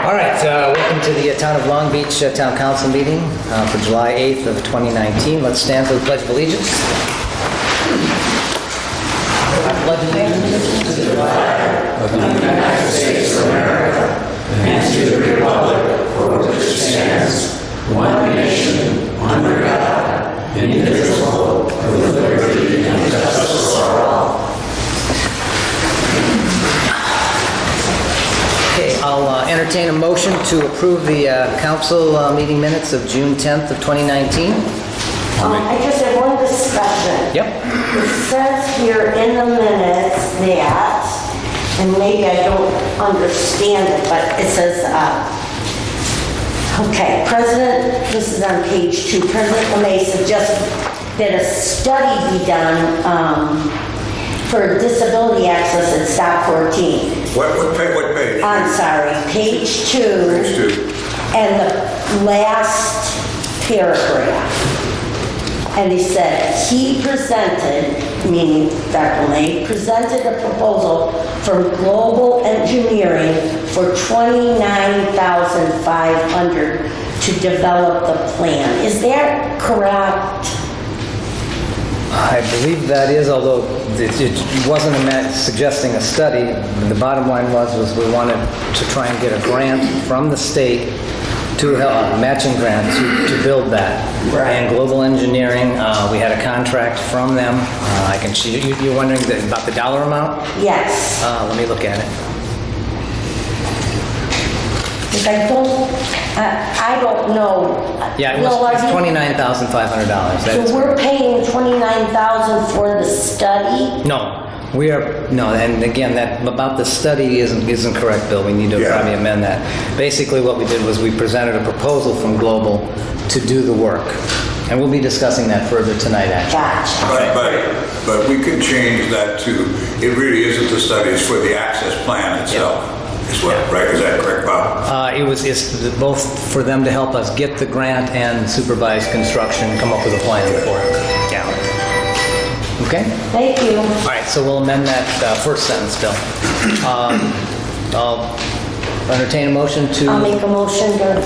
All right, welcome to the Town of Long Beach Town Council meeting for July 8th of 2019. Let's stand for the Pledge of Allegiance. I pledge allegiance to the flag of the United States of America and to the republic for which it stands, one nation, under God, indivisible, with liberty and justice for all. Okay, I'll entertain a motion to approve the council meeting minutes of June 10th of 2019. I just have one discussion. Yep. It says here in the minutes that, and maybe I don't understand it, but it says, okay, this is on page 2, President LeMay suggested that a study be done for disability access at stop 14. What page? I'm sorry, page 2. Page 2. And the last paragraph. And he said, he presented, meaning Dr. LeMay, presented a proposal from Global Engineering for $29,500 to develop the plan. Is that correct? I believe that is, although it wasn't suggesting a study. The bottom line was we wanted to try and get a grant from the state to a matching grant to build that. Right. And Global Engineering, we had a contract from them. You're wondering about the dollar amount? Yes. Let me look at it. Because I don't know. Yeah, it's $29,500. So we're paying $29,000 for the study? No, and again, that about the study isn't correct, Bill. We need to probably amend that. Basically, what we did was we presented a proposal from Global to do the work, and we'll be discussing that further tonight, actually. Gotcha. But we could change that to, it really isn't the study, it's for the access plan itself. Is what, right? Is that correct, Bob? It's both for them to help us get the grant and supervise construction, come up with a plan for it. Yeah. Okay? Thank you. All right, so we'll amend that first sentence, Bill. I'll entertain a motion to... I'll make a motion to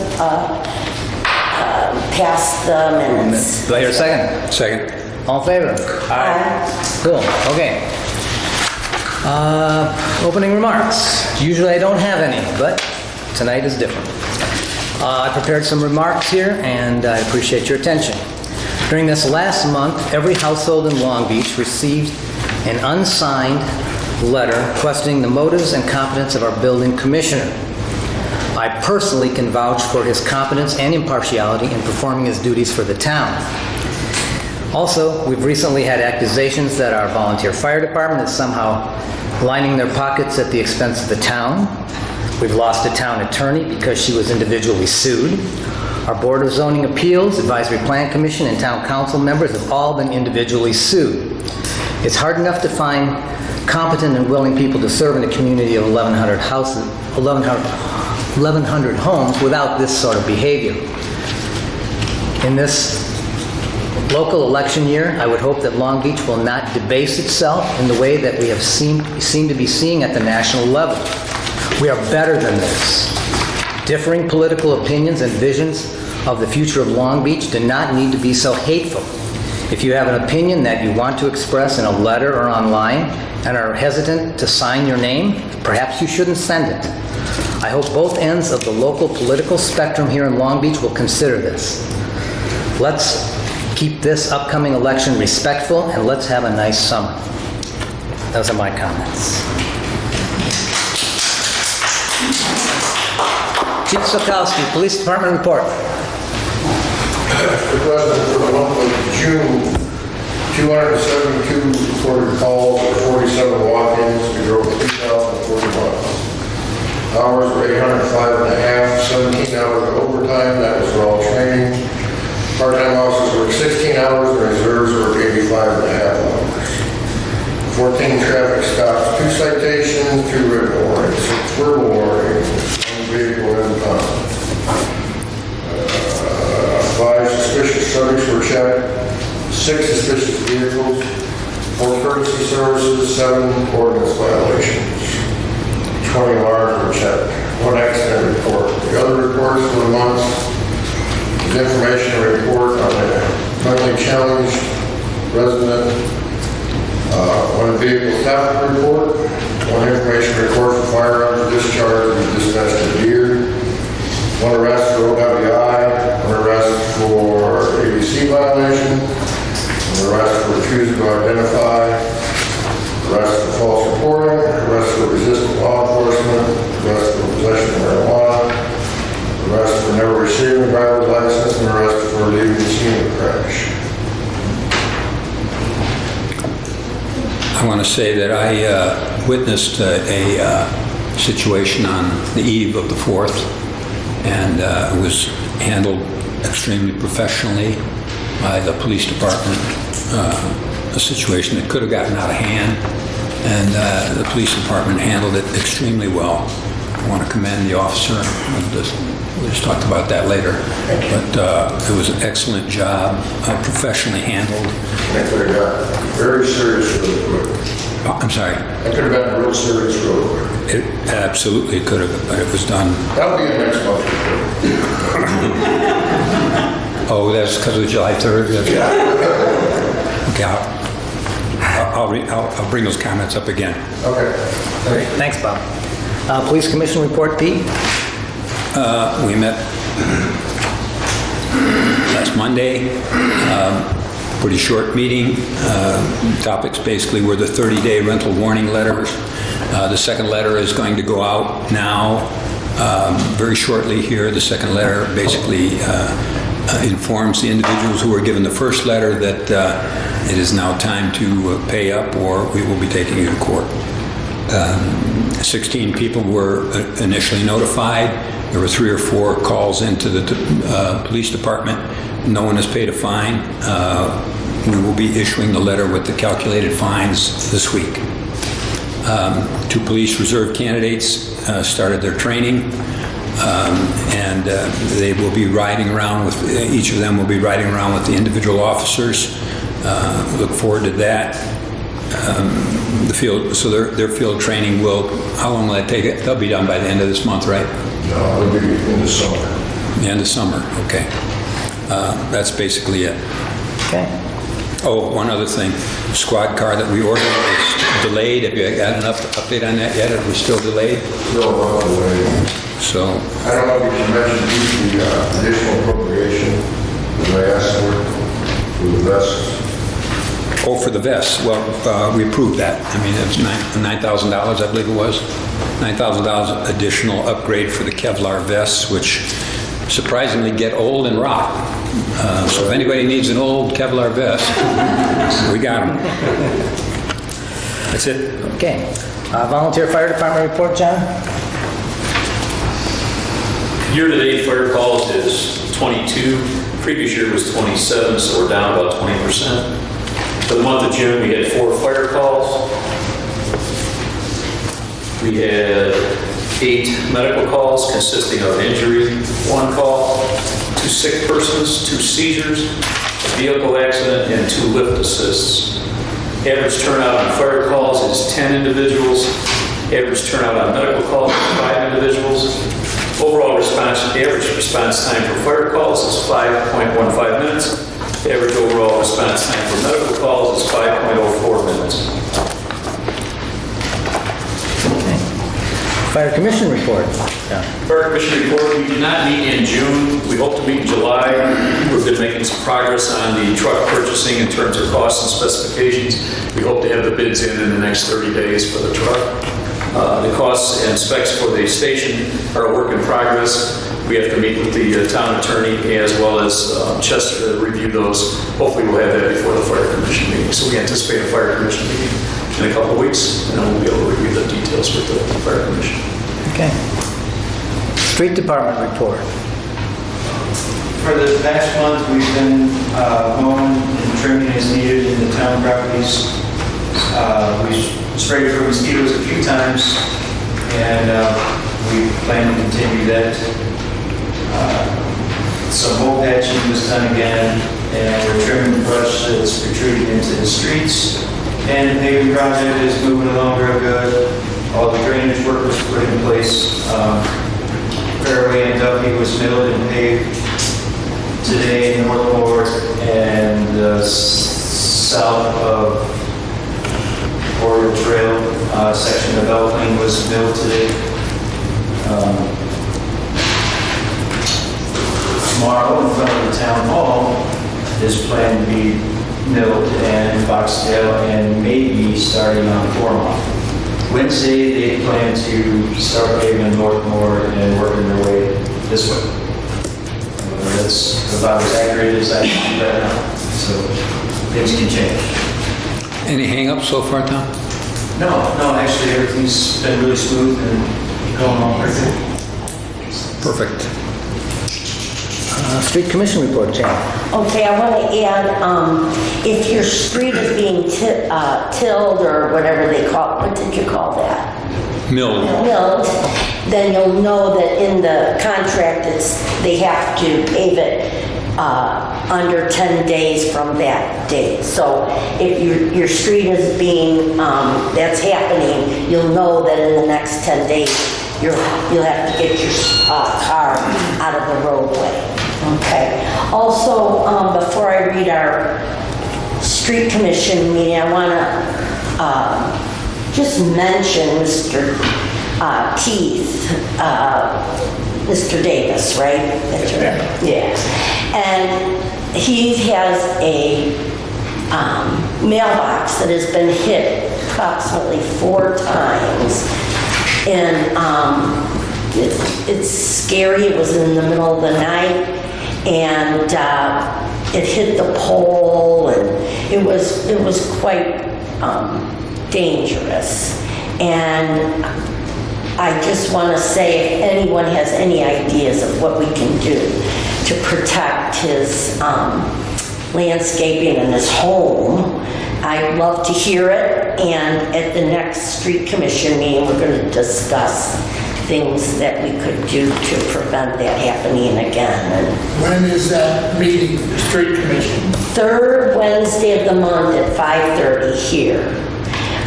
pass the minutes. Do I hear a second? Second. All in favor? Aye. Cool, okay. Opening remarks. Usually I don't have any, but tonight is different. I prepared some remarks here, and I appreciate your attention. During this last month, every household in Long Beach received an unsigned letter questioning the motives and competence of our building commissioner. I personally can vouch for his competence and impartiality in performing his duties for the town. Also, we've recently had accusations that our volunteer fire department is somehow lining their pockets at the expense of the town. We've lost a town attorney because she was individually sued. Our Board of Zoning Appeals, Advisory Plan Commission, and Town Council members have all been individually sued. It's hard enough to find competent and willing people to serve in a community of 1,100 homes without this sort of behavior. In this local election year, I would hope that Long Beach will not debase itself in the way that we have seem to be seeing at the national level. We are better than this. Differing political opinions and visions of the future of Long Beach do not need to be so hateful. If you have an opinion that you want to express in a letter or online and are hesitant to sign your name, perhaps you shouldn't send it. I hope both ends of the local political spectrum here in Long Beach will consider this. Let's keep this upcoming election respectful, and let's have a nice summer. Those are my comments. Chief Sokowski, Police Department report. Mr. President, for the month of June, 272 recorded calls or 47 walk-ins. We drove 3,040 miles. Hours were 805 and a half, 17 hours of overtime. That was for all training. Part-time officers worked 16 hours, and reserves worked 85 and a half hours. 14 traffic stops, 2 citations, 2 written warnings, 6 verbal warnings, 1 vehicle impound. 5 suspicious subjects were checked, 6 suspicious vehicles, 4 courtesy services, 7 ordinance violations. 20 alarms were checked, 1 accident report. information report for firearms discharge and dispatched to Deer. 1 arrest for OWI, 1 arrest for ABC violation, 1 arrest for refusal to identify, arrest for false reporting, arrest for resisting law enforcement, arrest for possession of marijuana, arrest for never receiving a driver's license, and arrest for leaving the scene of the crash. I want to say that I witnessed a situation on the eve of the 4th, and it was handled extremely professionally by the police department. A situation that could have gotten out of hand, and the police department handled it extremely well. I want to commend the officer. We'll just talk about that later. But it was an excellent job, professionally handled. That could have got very serious really quick. I'm sorry. That could have gotten real serious really quick. It absolutely could have, but it was done. That'll be a next month. Oh, that's because of July 3rd? Yeah. Okay, I'll bring those comments up again. Okay. Great, thanks, Bob. Police Commission report, Pete? We met last Monday. Pretty short meeting. Topics basically were the 30-day rental warning letters. The second letter is going to go out now, very shortly here. The second letter basically informs the individuals who were given the first letter that it is now time to pay up or we will be taking you to court. 16 people were initially notified. There were 3 or 4 calls into the police department. No one has paid a fine. We will be issuing the letter with the calculated fines this week. 2 police reserve candidates started their training, and they will be riding around with, each of them will be riding around with the individual officers. Look forward to that. The field, so their field training will, how long will that take? They'll be done by the end of this month, right? No, it'll be in the summer. The end of summer, okay. That's basically it. Okay. Oh, one other thing. Squad car that we ordered is delayed. Have you got enough update on that yet? Are we still delayed? Still on the way. So, I don't know if you can mention the additional appropriation that I asked for the vests. oh, for the vests. Well, we approved that. I mean, it was $9,000, I believe it was. $9,000 additional upgrade for the Kevlar vests, which surprisingly get old and rot. So if anybody needs an old Kevlar vest, we got them. That's it. Okay. Volunteer Fire Department report, John? Year-to-date fire calls is 22. Previous year was 27, so we're down about 20%. For the month of June, we had 4 fire calls. We had 8 medical calls consisting of injury, 1 call, 2 sick persons, 2 seizures, a vehicle accident, and 2 lift assists. Average turnout on fire calls is 10 individuals. Average turnout on medical calls is 5 individuals. Overall average response time for fire calls is 5.15 minutes. Average overall response time for medical calls is 5.04 minutes. Fire Commission report. John? Fire Commission report, we did not meet in June. We hope to meet in July. We've been making some progress on the truck purchasing in terms of costs and specifications. We hope to have the bids in the next 30 days for the truck. The costs and specs for the station are a work in progress. We have to meet with the town attorney as well as Chester to review those. Hopefully we'll have that before the Fire Commission meeting. So we anticipate a Fire Commission meeting in a couple of weeks, and then we'll be able to review the details with the Fire Commission. Okay. Street Department report. For the past month, we've been mowing and trimming as needed in the town properties. We sprayed for mosquitoes a few times, and we plan to continue that. Some hole patching was done again, and we're trimming the brush that's protruding into the streets. And the paving project is moving along real good. All the drainage work was put in place. Fairway and Duffy was milled and paved today in Northport and south of Oriole Trail. Section of Elkling was milled today. Tomorrow, in front of the town hall, is planned to be milled and Foxtail and maybe starting on Formal. Wednesday, they plan to start paving Northmore and working their way this way. That's about as accurate as I can do right now. So things can change. Any hang-ups so far, Tom? No, actually everything's been really smooth and going on pretty good. Perfect. Street Commission report, Jan. Okay, I want to add, if your street is being tilled or whatever they call it, what did you call that? Mill. Milled, then you'll know that in the contract, they have to pave it under 10 days from that date. So if your street is being, that's happening, you'll know that in the next 10 days, you'll have to get your car out of the roadway. Okay. Also, before I read our street commission meeting, I want to just mention Mr. Keith, Mr. Davis, right? That's right. Yeah. And he has a mailbox that has been hit approximately 4 times. And it's scary. It was in the middle of the night. And it hit the pole, and it was quite dangerous. And I just want to say, if anyone has any ideas of what we can do to protect his landscaping and his home, I'd love to hear it. And at the next street commission meeting, we're going to discuss things that we could do to prevent that happening again. And when is that meeting, the street commission? 3rd Wednesday of the month at 5:30 here.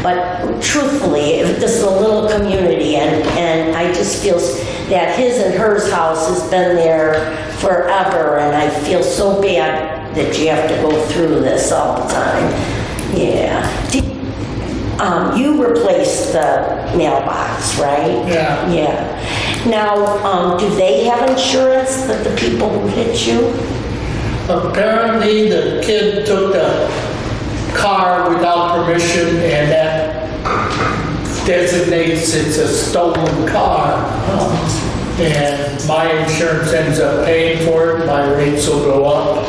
But truthfully, this is a little community, and I just feel that his and hers house has been there forever, and I feel so bad that you have to go through this all the time. Yeah. You replaced the mailbox, right? Yeah. Yeah. Now, do they have insurance, that the people who hit you? Apparently, the kid took the car without permission, and that designates it's a stolen car. And my insurance ends up paying for it, my rates will go up.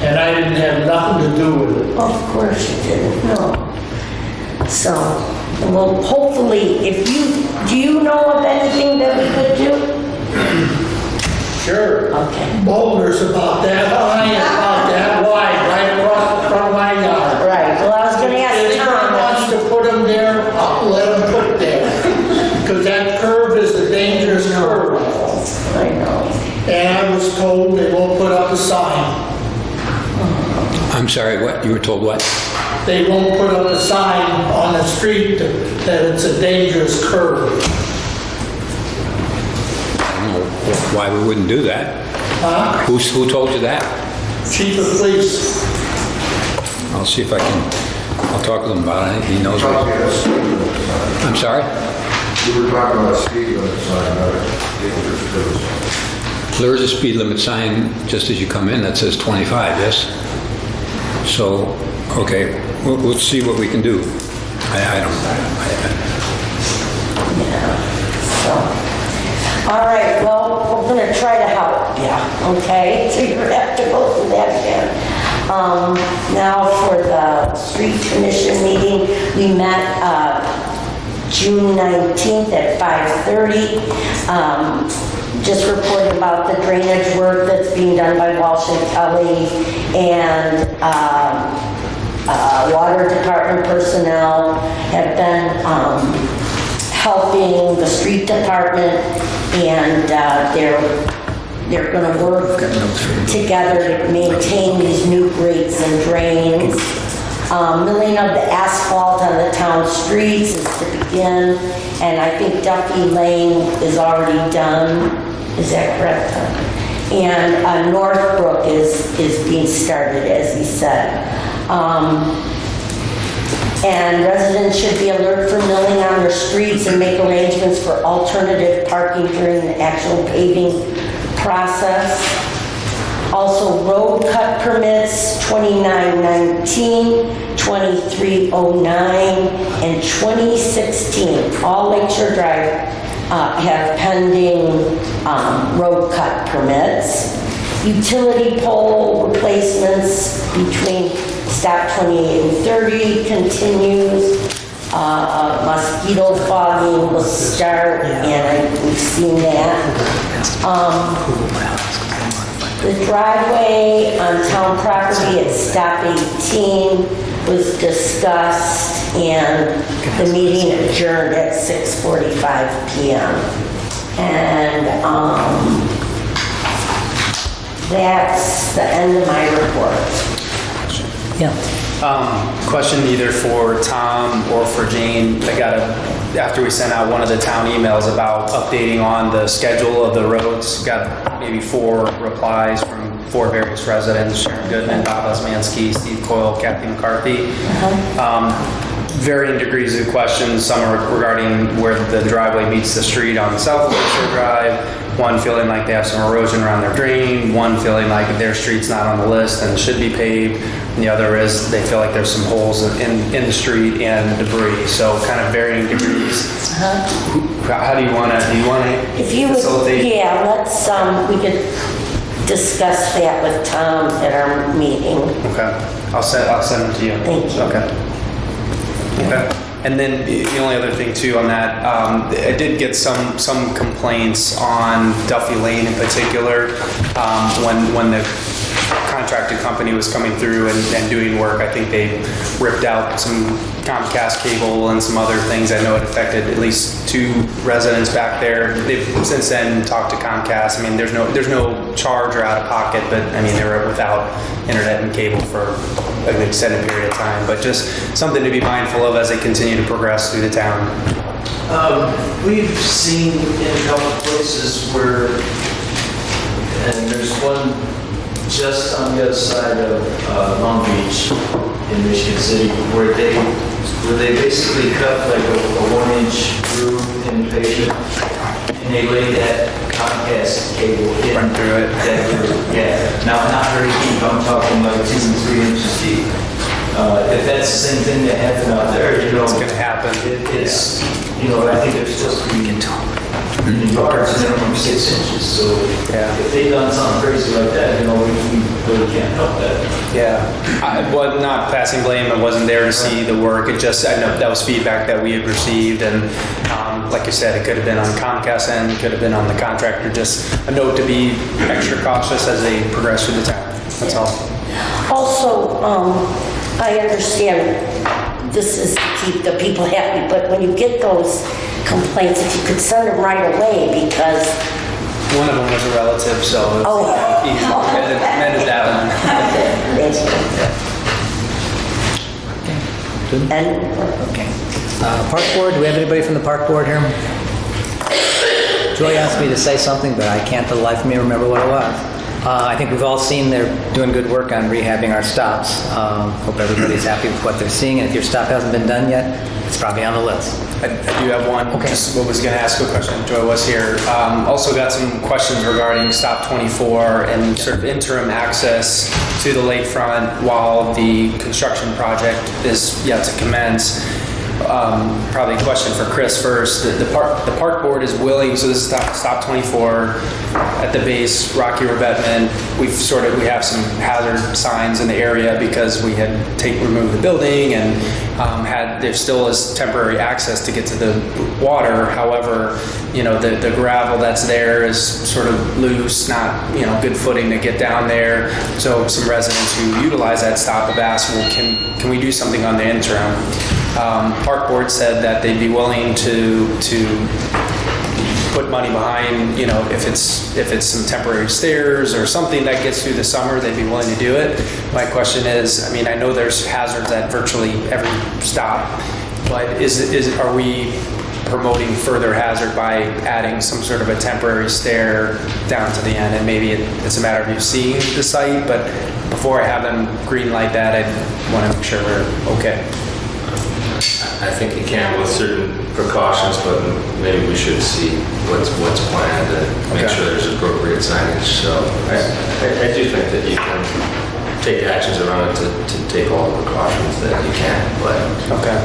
And I didn't have nothing to do with it. Of course you didn't, no. So, well, hopefully, do you know of anything that we could do? Sure. Okay. Boulders about that high and about that wide, right across the front of my yard. Right, well, I was gonna If ask anyone Tom. wants to put them there, I'll let them put there. Because that curve is a dangerous curve. I know. And I was told they won't put up a sign. I'm sorry, what? You were told what? They won't put up a sign on the street that it's a dangerous curve. I don't know why we wouldn't do that. Huh? Who told you that? Chief of police. I'll see if I can, I'll talk to him about it. He knows what. I'm sorry? We were talking about speed limit sign, dangerous curves. There is a speed limit sign just as you come in that says 25, yes? So, okay, we'll see what we can do. I don't know. Yeah, so, all right, well, we're gonna try to help you, okay? So you have to go through that again. Now for the street commission meeting, we met, June 19th at 5:30. Just reported about the drainage work that's being done by Walsh and Kelly, and water department personnel have been helping the street department, and they're going to work together to maintain these new grates and drains. Milling of the asphalt on the town streets is to begin, and I think Duffy Lane is already done. Is that correct? And Northbrook is being started, as he said. And residents should be alert for milling on their streets and make arrangements for alternative parking during the actual paving process. Also, road cut permits, 2919, 2309, and 2016. All Lakeshore Drive have pending road cut permits. Utility pole replacements between stop 28 and 30 continues. Mosquito fogging will start, and we've seen that. The driveway on town property at stop 18 was discussed, and the meeting adjourned at 6:45 p.m. And that's the end of my report. Yeah. Question either for Tom or for Jane. After we sent out one of the town emails about updating on the schedule of the roads, got maybe 4 replies from 4 various residents: Sharon Goodman, Bob Osmansky, Steve Coyle, Kathy McCarthy. Varying degrees of questions. Some are regarding where the driveway meets the street on South Lakeshore Drive. One feeling like they have some erosion around their drain. One feeling like their street's not on the list and should be paved. And the other is they feel like there's some holes in the street and debris. So kind of varying degrees. How do you want to If you would, facilitate? yeah, let's, we could discuss that with Tom at our meeting. Okay. I'll send them to you. Thank you. Okay. Okay. And then the only other thing too on that, I did get some complaints on Duffy Lane in particular, when the contracted company was coming through and doing work. I think they ripped out some Comcast cable and some other things. I know it affected at least 2 residents back there. They've since then talked to Comcast. I mean, there's no charge or out of pocket, but I mean, they were without internet and cable for an extended period of time. But just something to be mindful of as they continue to progress through the town. We've seen in a couple of places where, and there's one just on the other side of Long Beach in Michigan City, where they basically cut like a 1-inch groove in the pavement, and they laid that Comcast cable in Run through it. that groove. Yeah. Now, not very deep. I'm talking like 2 and 3 inches deep. If that's the same thing that happened out there, you know, It's going to happen. it's, you know, I think it's supposed to be in yards, minimum 6 inches. So Yeah. if they done something crazy like that, you know, we really can't help that. Yeah, I was not passing blame. I wasn't there to see the work. I know that was feedback that we had received, and like you said, it could have been on Comcast end, it could have been on the contractor. Just a note to be extra cautious as they progress through the town. That's all. Also, I understand this is to keep the people happy, but when you get those complaints, if you could send them right away, because One of them was a relative, so it's Oh. easy. Amended that one. and Okay. Park Board, do we have anybody from the Park Board here? Joy asked me to say something, but I can't for the life of me remember what it was. I think we've all seen they're doing good work on rehabbing our stops. Hope everybody's happy with what they're seeing, and if your stop hasn't been done yet, it's probably on the list. I do have one. Okay. Just was going to ask a question. Joy was here. Also got some questions regarding Stop 24 and sort of interim access to the lakefront while the construction project is yet to commence. Probably a question for Chris first. The park board is willing, so this is stop 24 at the base, rocky revetment. We have some hazard signs in the area because we had removed the building and there still is temporary access to get to the water. However, the gravel that's there is sort of loose, not, good footing to get down there. So some residents who utilize that stop have asked, well, can we do something on the interim? Park Board said that they'd be willing to put money behind, if it's some temporary stairs or something that gets through the summer, they'd be willing to do it. My question is, I know there's hazards at virtually every stop, but are we promoting further hazard by adding some sort of a temporary stair down to the end? And maybe it's a matter of you seeing the site, but before I have them green light that, I want to make sure we're okay. I think you can with certain precautions, but maybe we should see what's planned and make sure there's appropriate signage. So I do think that you can take actions around it to take all the precautions that you can. But Okay.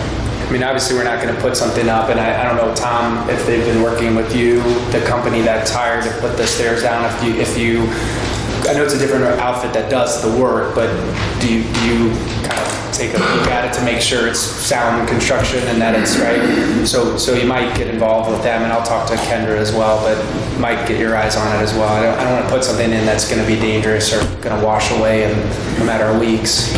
I mean, obviously, we're not going to put something up, and I don't know, Tom, if they've been working with you, the company that's hired to put the stairs down. If you, I know it's a different outfit that does the work, but do you kind of take a look at it to make sure it's sound construction and that it's right? So you might get involved with them, and I'll talk to Kendra as well, but might get your eyes on it as well. I don't want to put something in that's going to be dangerous or going to wash away in a matter of weeks.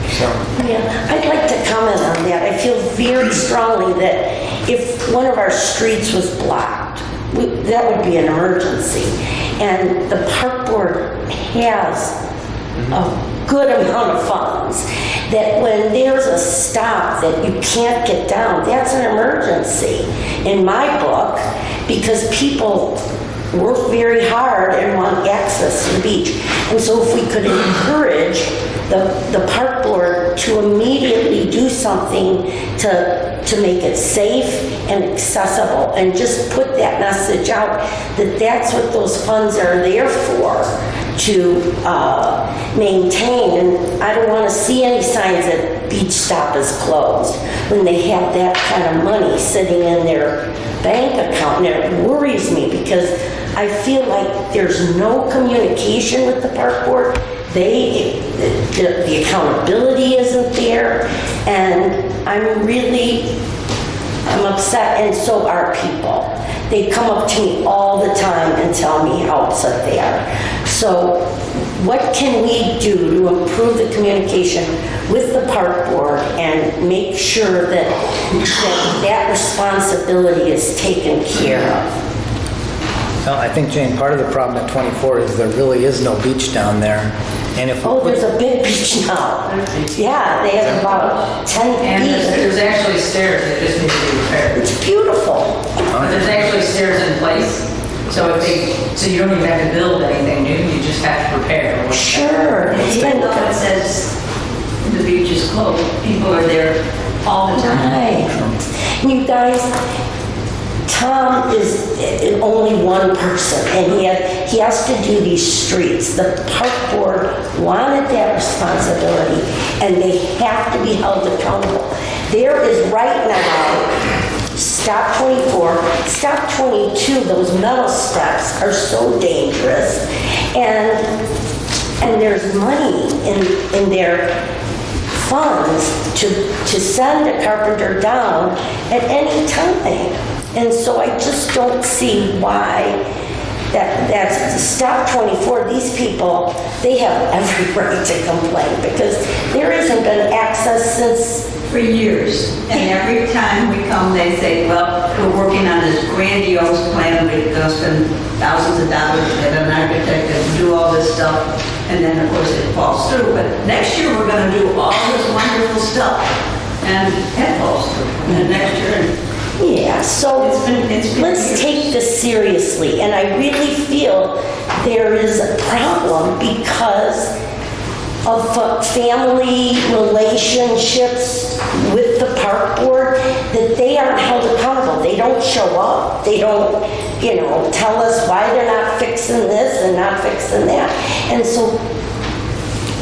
So. Yeah, I'd like to comment on that. I feel very strongly that if one of our streets was blocked, that would be an emergency. And the park board has a good amount of funds that when there's a stop that you can't get down, that's an emergency in my book, because people work very hard and want access to the beach. And so if we could encourage the park board to immediately do something to make it safe and accessible, and just put that message out that that's what those funds are there for, to maintain. And I don't want to see any signs that Beach Stop is closed when they have that kind of money sitting in their bank account. And it worries me because I feel like there's no communication with the park board. The accountability isn't there, and I'm upset, and so are people. They come up to me all the time and tell me how upset they are. So what can we do to improve the communication with the park board and make sure that responsibility is taken care of? Well, I think, Jane, part of the problem at 24 is there really is no beach down there. And if there's a big beach now. Yeah, they have about 10 And feet. there's actually stairs that just need to be repaired. It's beautiful. But there's actually stairs in place, so you don't even have to build anything new, you just have to repair. Sure. Even though it says the beach is closed, people are there all the time. Right. You guys, Tom is only one person, and he has to do these streets. The park board wanted that responsibility, and they have to be held accountable. There is right now, Stop 24, Stop 22, those metal steps are so dangerous, and there's money in their funds to send a carpenter down at any time. And so I just don't see why that's Stop 24. These people, they have every right to complain because there hasn't been access since For years. And every time we come, they say, well, we're working on this grandiose plan. We're going to spend thousands of dollars to get an architect and do all this stuff. And then, of course, it falls through. But next year, we're going to do all this wonderful stuff. And it falls through. And then next year, yeah, so It's been let's take this seriously. And I really feel there is a problem because of family relationships with the park board, that they aren't held accountable. They don't show up. They don't, tell us why they're not fixing this and not fixing that. And so,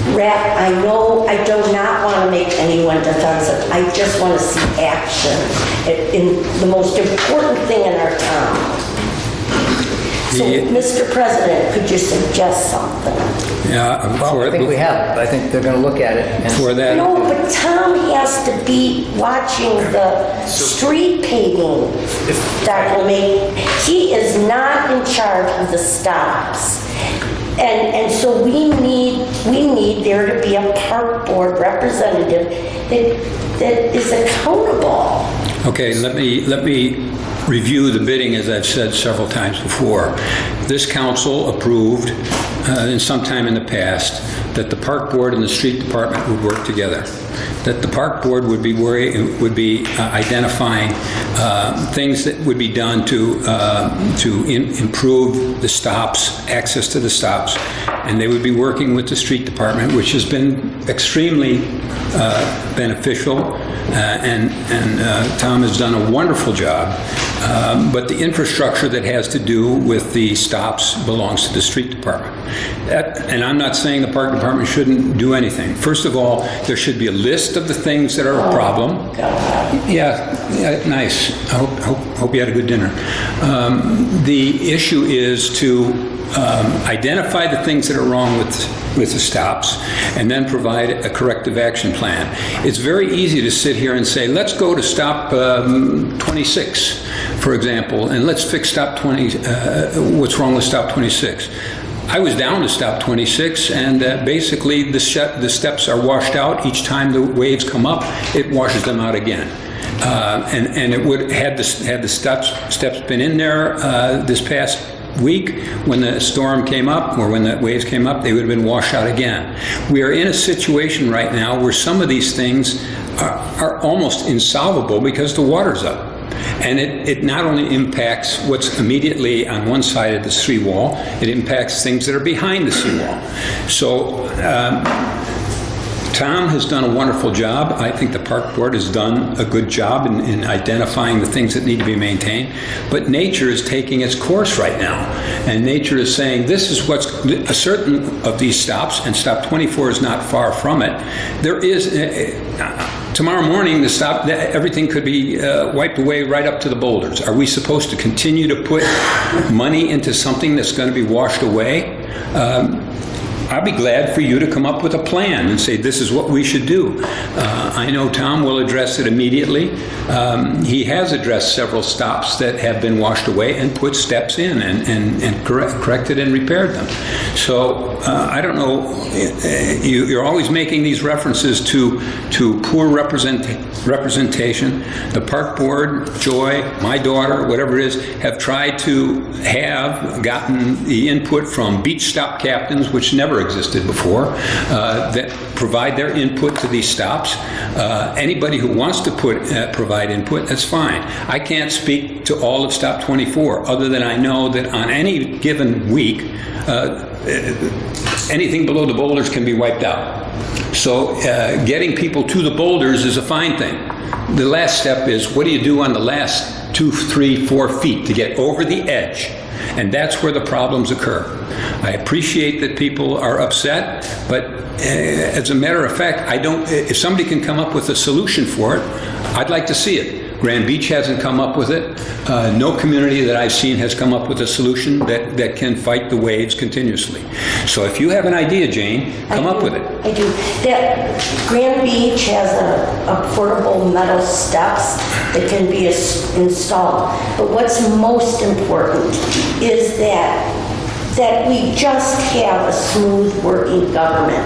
I know I do not want to make anyone defensive. I just want to see action in the most important thing in our town. So, Mr. President, could you suggest something? Yeah, well, I think we have. I think they're going to look at it. And for that. No, but Tom has to be watching the street paving that will make, he is not in charge of the stops. And so we need there to be a park board representative that is accountable. Okay, let me review the bidding, as I've said several times before. This council approved, sometime in the past, that the park board and the street department would work together. That the park board would be identifying things that would be done to improve the stops, access to the stops, and they would be working with the street department, which has been extremely beneficial, and Tom has done a wonderful job. But the infrastructure that has to do with the stops belongs to the street department. And I'm not saying the park department shouldn't do anything. First of all, there should be a list of the things that are a problem. Yeah, nice. I hope you had a good dinner. The issue is to identify the things that are wrong with the stops, and then provide a corrective action plan. It's very easy to sit here and say, let's go to stop 26, for example, and let's fix stop 20, what's wrong with stop 26. I was down to stop 26, and basically the steps are washed out. Each time the waves come up, it washes them out again. And it would had the steps been in there this past week when the storm came up, or when the waves came up, they would have been washed out again. We are in a situation right now where some of these things are almost insolvable because the water's up. And it not only impacts what's immediately on one side of the seawall, it impacts things that are behind the seawall. So Tom has done a wonderful job. I think the park board has done a good job in identifying the things that need to be maintained. But nature is taking its course right now. And nature is saying, this is what's a certain of these stops, and stop 24 is not far from it. There is, tomorrow morning, the stop, everything could be wiped away right up to the boulders. Are we supposed to continue to put money into something that's going to be washed away? I'd be glad for you to come up with a plan and say, this is what we should do. I know Tom will address it immediately. He has addressed several stops that have been washed away and put steps in and corrected and repaired them. So I don't know, you're always making these references to poor representation. The park board, Joy, my daughter, whatever it is, have tried to have gotten the input from beach stop captains, which never existed before, that provide their input to these stops. Anybody who wants to provide input, that's fine. I can't speak to all of stop 24, other than I know that on any given week, anything below the boulders can be wiped out. So getting people to the boulders is a fine thing. The last step is, what do you do on the last 2, 3, 4 feet to get over the edge? And that's where the problems occur. I appreciate that people are upset, but as a matter of fact, if somebody can come up with a solution for it, I'd like to see it. Grand Beach hasn't come up with it. No community that I've seen has come up with a solution that can fight the waves continuously. So if you have an idea, Jane, come up with it. I do. That Grand Beach has a portable metal steps that can be installed. But what's most important is that we just have a smooth working government.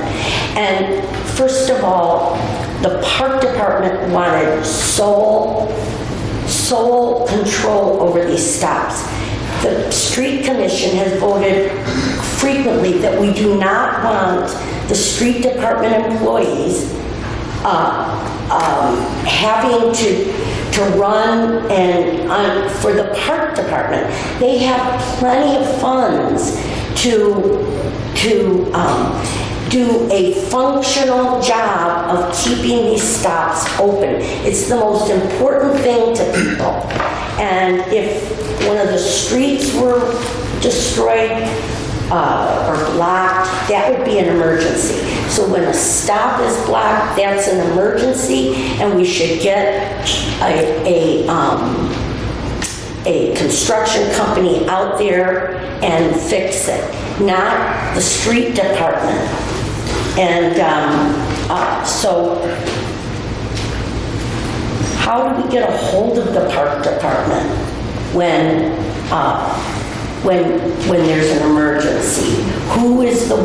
And first of all, the park department wanted sole control over these stops. The street commission has voted frequently that we do not want the street department employees having to run and for the park department. They have plenty of funds to do a functional job of keeping these stops open. It's the most important thing to people. And if one of the streets were destroyed or blocked, that would be an emergency. So when a stop is blocked, that's an emergency, and we should get a construction company out there and fix it, not the street department. And so how do we get a hold of the park department when there's an emergency? Who's the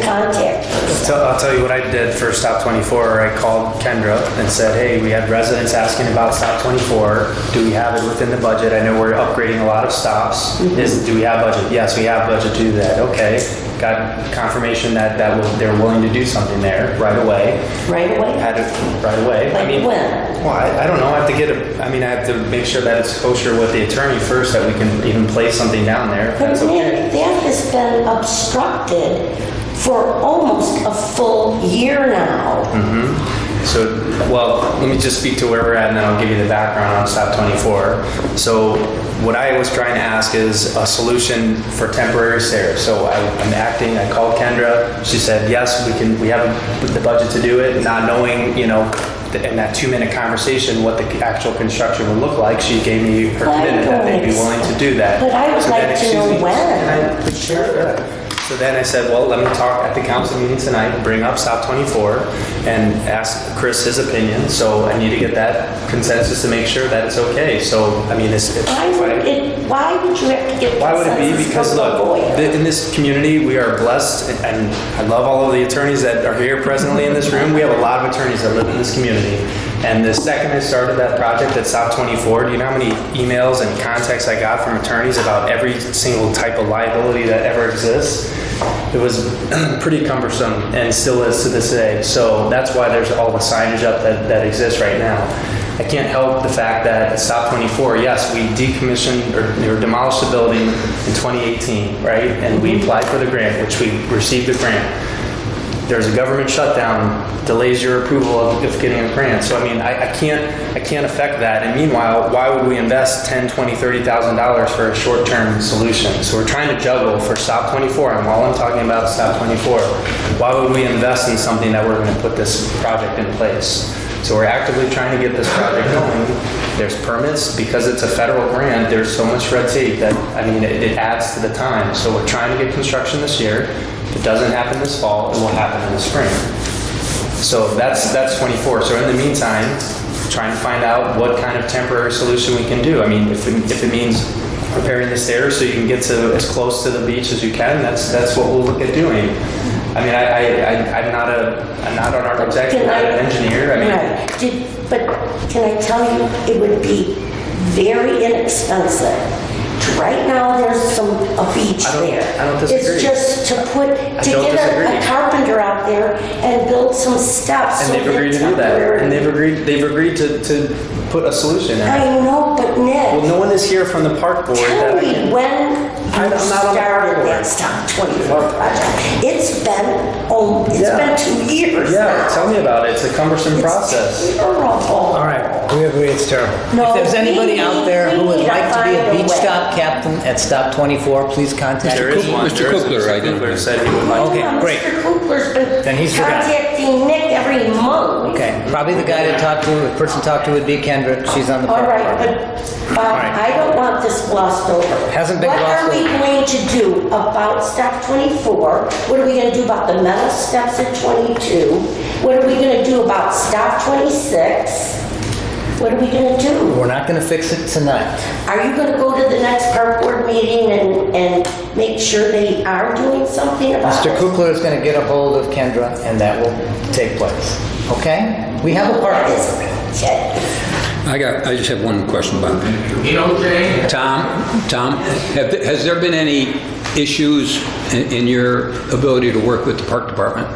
contact person? I'll tell you what I did for Stop 24. I called Kendra and said, hey, we had residents asking about Stop 24. Do we have it within the budget? I know we're upgrading a lot of stops. Do we have budget? Yes, we have budget to do that. Okay. got confirmation that they're willing to do something there right away. Right away? Right away. Like when? Well, I don't know. I have to I have to make sure that it's kosher with the attorney first, that we can even place something down there. If But that's okay. man, that has been obstructed for almost a full year now. So, well, let me just speak to where we're at, and then I'll give you the background on Stop 24. So, what I was trying to ask is a solution for temporary stairs. So, I'm acting. I called Kendra. She said, yes, we have the budget to do it, not knowing, in that 2-minute conversation what the actual construction would look like. She gave me her commitment that they'd be willing to do that. But I would So like then, to excuse know me, when. Sure. So then I said, well, let me talk at the council meeting tonight, bring up Stop 24, and ask Chris his opinion. So I need to get that consensus to make sure that it's okay. So, I mean, Why would you have to get why would it be? consensus Because from a look, lawyer? in this community, we are blessed, and I love all of the attorneys that are here presently in this room. We have a lot of attorneys that live in this community. And the second I started that project at Stop 24, do you know how many emails and contacts I got from attorneys about every single type of liability that ever exists? It was pretty cumbersome, and still is to this day. So that's why there's all the signage up that exists right now. I can't help the fact that at Stop 24, yes, we decommissioned or demolished the building in 2018, right? And we applied for the grant, which we received the grant. There's a government shutdown, delays your approval of getting a grant. So I mean, I can't affect that. And meanwhile, why would we invest $10,000, $20,000, $30,000 for a short-term solution? So we're trying to juggle for Stop 24. And while I'm talking about Stop 24, why would we invest in something that we're going to put this project in place? So we're actively trying to get this project going. There's permits. Because it's a federal grant, there's so much red tape that, I mean, it adds to the time. So we're trying to get construction this year. If it doesn't happen this fall, it will happen in the spring. So that's 24. So in the meantime, trying to find out what kind of temporary solution we can do. I mean, if it means preparing the stairs so you can get to as close to the beach as you can, that's what we'll look at doing. I mean, I'm not an architect, I'm not an engineer. I mean, Right. But can I tell you, it would be very inexpensive. Right now, there's a beach there. I don't disagree. It's just to get a carpenter out there and build some steps. And they've agreed to do that. And they've agreed to put a solution in. I know, but Nick. Well, no one is here from the park board. Tell me when I'm you not on the started board. that Stop 24 project. It's been 2 years Yeah, now. tell me about it. It's a cumbersome process. It's terrible. All right, we agree it's terrible. No, If there's anybody out there who would we need to like to be a find a beach way. stop captain at Stop 24, please contact There me. is one. Mr. There is- Kukler, I didn't- Kukler said he would like Okay, Yeah, great. Mr. Kukler's been Then he's forgotten. contacting Nick every month. Okay, probably the guy to talk to, the person to talk to would be Kendra. She's on the All park right, department. but right. I don't want this glossed over. Hasn't been glossed What are we over. going to do about Stop 24? What are we going to do about the metal steps at 22? What are we going to do about Stop 26? What are we going to do? We're not going to fix it tonight. Are you going to go to the next park board meeting and make sure they are doing something about Mr. it? Kukler is going to get a hold of Kendra, and that will take place. Okay? We have a park That board. is- okay. I just have one question, Bob. Tom, has there been any issues in your ability to work with the park department?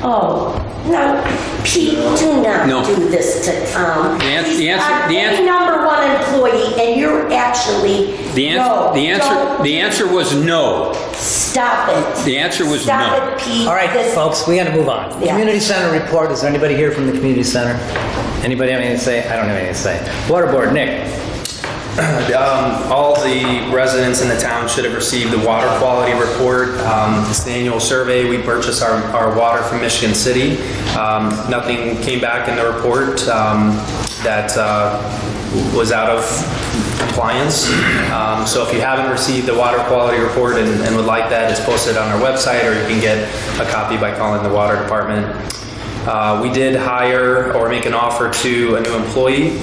Oh, no, Pete, do not No. do this to Tom. The He's our answer- number one employee, and you're actually, no, don't The answer was no. stop it. The answer was Stop no. it, Pete. All right, This- folks, we got to move on. Yeah. Community Center report. Is there anybody here from the Community Center? Anybody have anything to say? I don't have anything to say. Water Board, Nick. All the residents in the town should have received the water quality report. It's the annual survey. We purchase our water from Michigan City. Nothing came back in the report that was out of compliance. So if you haven't received the water quality report and would like that, it's posted on our website, or you can get a copy by calling the water department. We did hire or make an offer to a new employee.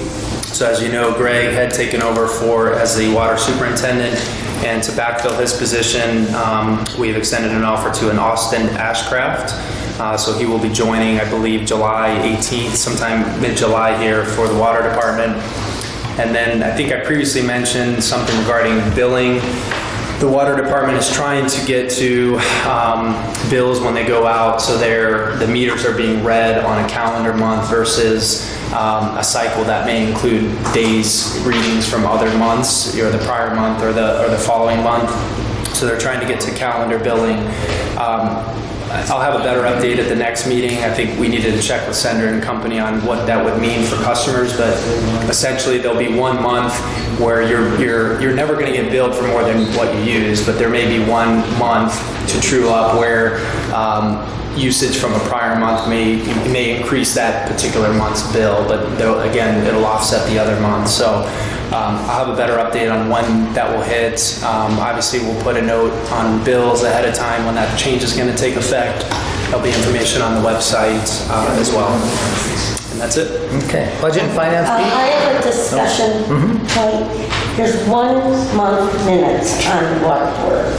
So as you know, Greg had taken over as the water superintendent, and to backfill his position, we've extended an offer to an Austin Ashcraft. So he will be joining, I believe, July 18th, sometime mid-July here for the water department. And then I think I previously mentioned something regarding billing. The water department is trying to get to bills when they go out, so the meters are being read on a calendar month versus a cycle that may include days readings from other months, or the prior month or the following month. So they're trying to get to calendar billing. I'll have a better update at the next meeting. I think we needed to check with Sender and Company on what that would mean for customers, but essentially there'll be 1 month where you're never going to get billed for more than what you use, but there may be 1 month to true up where usage from a prior month may increase that particular month's bill, but again, it'll offset the other month. So I'll have a better update on when that will hit. Obviously, we'll put a note on bills ahead of time when that change is going to take effect. There'll be information on the website as well. And that's it. Okay. Budget and Finance, I Pete? have a discussion point. There's 1 month minutes on Waterford.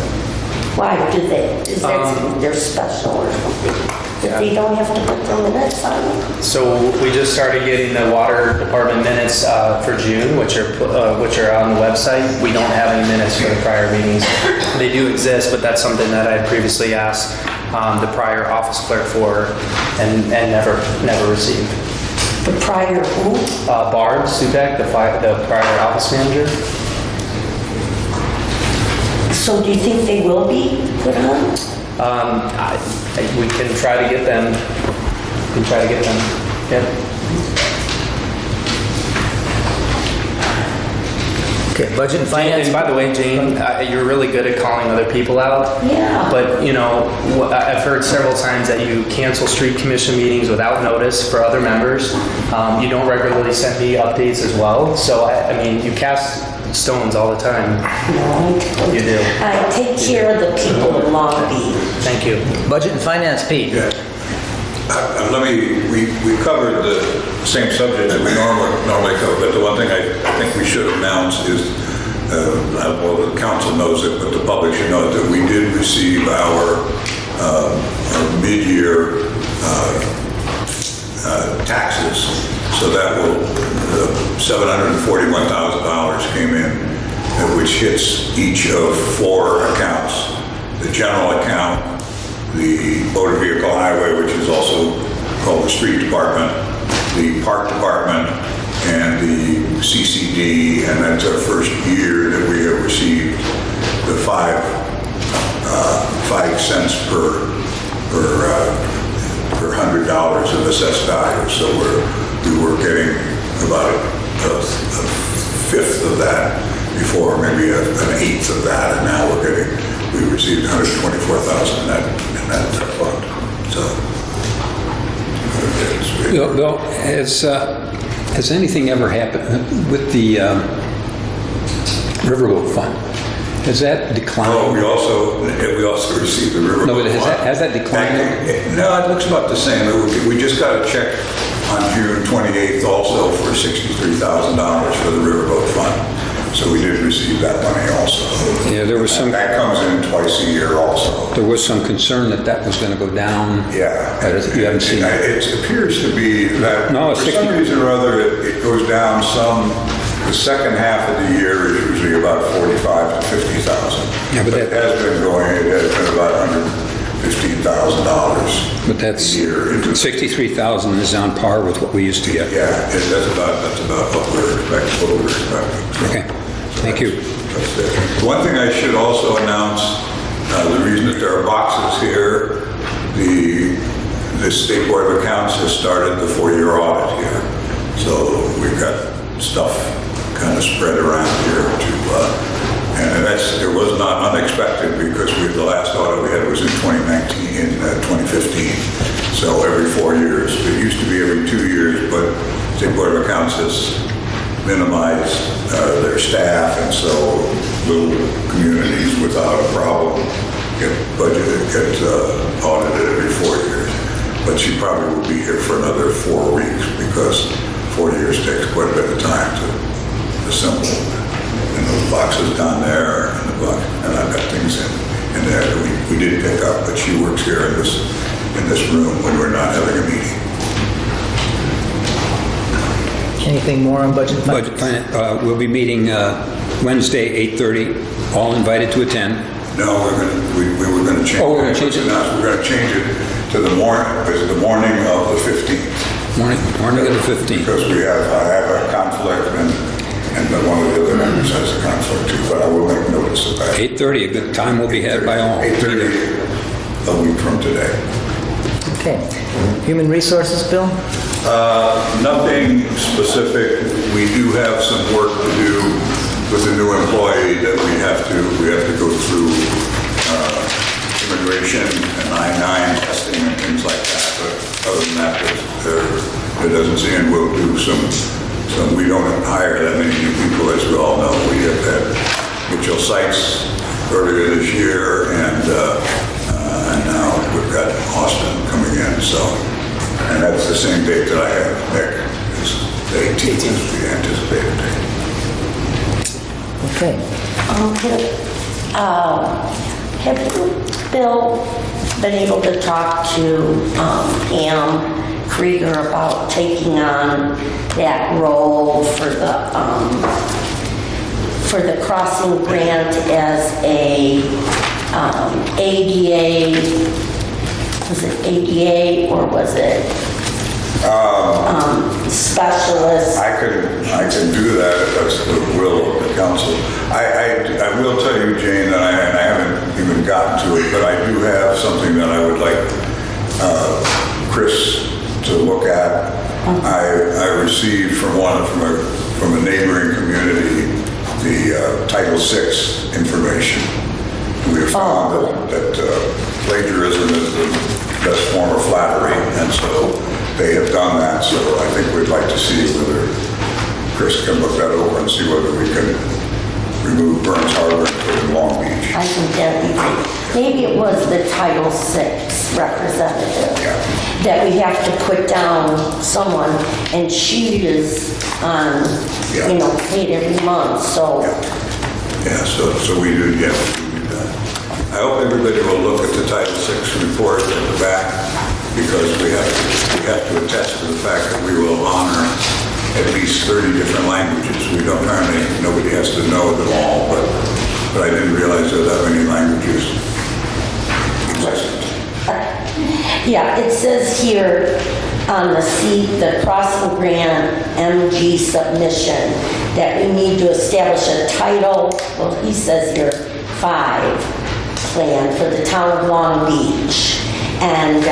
Why do they? Is that they're special or something? That they don't have to put the minutes on? So we just started getting the water department minutes for June, which are on the website. We don't have any minutes for the prior meetings. They do exist, but that's something that I had previously asked the prior office clerk for and never received. The prior who? Barb Subeck, the prior office manager. So do you think they will be put on? We can try to get them. Yep. Okay, Budget and Finance. And by the way, Jane, you're really good at calling other people out. Yeah. But, I've heard several times that you cancel street commission meetings without notice for other members. You don't regularly send me updates as well. So, you cast stones all the time. No. You do. I take care of the people in Long Beach. Thank you. Budget and Finance, Pete? Yeah. We covered the same subject that we normally cover, but the one thing I think we should announce is, well, the council knows it, but the public should know that we did receive our mid-year taxes. So that will, $741,000 came in, which hits each of 4 accounts. The general account, the motor vehicle highway, which is also called the street department, the park department, and the CCD, and that's our first year that we have received the 5 cents per $100 of assessed value. So we were getting about a fifth of that before, maybe an eighth of that, and now we received $124,000 in that fund. So, Bill, has anything ever happened with the Riverboat Fund? Has that declined? Oh, we also received the Riverboat No, but Fund. has that declined? No, it looks about the same. We just got a check on June 28th also for $63,000 for the Riverboat Fund. So we did receive that money also. Yeah, there was some. That comes in twice a year also. There was some concern that was going to go down. Yeah. You haven't seen it? It appears to be that No, for 60 some reason or other it goes down some. The second half of the year is usually about 45 to 50,000. Yeah, but it has been going. It has been about $115,000. But that's 63,000 is on par with what we used to get. Yeah, that's about what we're expecting. Okay, thank you. The one thing I should also announce, the reason that there are boxes here, the State Board of Accounts has started the 4-year audit here. So we've got stuff kind of spread around here and it was not unexpected because the last audit we had was in 2015. So every 4 years. It used to be every 2 years, but State Board of Accounts has minimized their staff, and so little communities without a problem get audited every 4 years. But she probably will be here for another 4 weeks because 4 years takes quite a bit of time to assemble. And those boxes down there, and I've got things in there that we did pick up, but she works here in this room when we're not having a meeting. Anything more on Budget and Finance? We'll be meeting Wednesday, 8:30 All invited to attend. No, we were gonna change it. Oh, we're gonna change it? We're gonna change it to the morning of the 15th. Morning of the 15th. Because I have a conflict and one of the other members has a conflict too, but I will make notice of that. 8:30, a good time will be had by all. 8:30 a week from today. Okay. Human Resources, Bill? Nothing specific. We do have some work to do with the new employee that we have to go through immigration and I-9 testing and things like that. But other than that, there doesn't seem we'll do some. We don't hire that many new people, as we all know. We have had Mitchell Sykes earlier this year, and now we've got Austin coming in. So, and that's the same date that I have. Nick is the 18th is the anticipated date. Okay. Have you, Bill, been able to talk to Pam Krieger about taking on that role for the crossing grant as a ADA? Was it ADA or was it specialist? I can do that if that's the will of the council. I will tell you, Jane, that I haven't even gotten to it, but I do have something that I would like Chris to look at. I received from a neighboring community the Title VI information. We have found that plagiarism is the best form of flattery, and so they have done that. So I think we'd like to see whether Chris can look that over and see whether we can remove Burns Harbor and put in Long Beach. I think that'd be great. Maybe it was the Title VI representative that we have to put down someone, and she is on, paid every month, so. Yeah, so we do, yes, we do that. I hope everybody will look at the Title VI report at the back, because we have to attest to the fact that we will honor at least 30 different languages. We don't apparently, nobody has to know them all, but I didn't realize there were that many languages existed. Yeah, it says here on the crossing grant MG submission that we need to establish a Title, well, he says here 5 plan for the town of Long Beach, and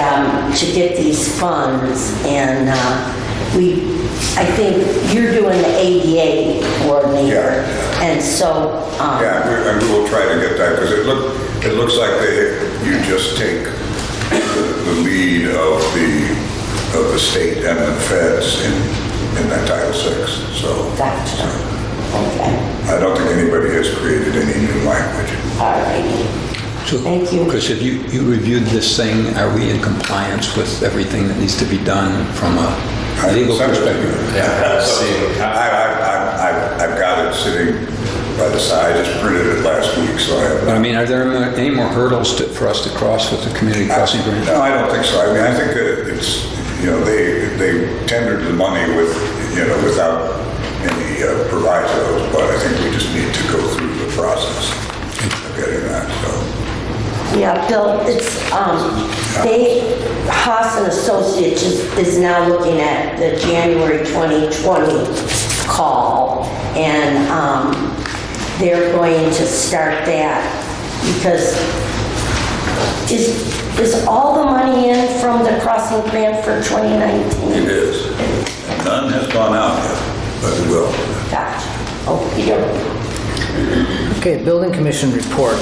to get these funds. And I think you're doing the ADA coordinator, and so. And we will try to get that, because it looks like you just take the lead of the state and the feds in that Title VI. So. Gotcha. Okay. I don't think anybody has created any new language. All right. So, thank you. Chris, have you reviewed this thing? Are we in compliance with everything that needs to be done from a legal perspective? Yeah. I've got it sitting by the side. I just printed it last week, so I have. But I mean, are there any more hurdles for us to cross with the community crossing grant? No, I don't think so. I mean, I think that it's, they tendered the money without any provisos, but I think we just need to go through the process of getting that. So. Yeah, Bill, it's, Haas and Associates is now looking at the January 2020 call, and they're going to start that, because is all the money in from the crossing grant for 2019? It is. None has gone out yet, but it will. Gotcha. Okay. Okay, Building Commission report.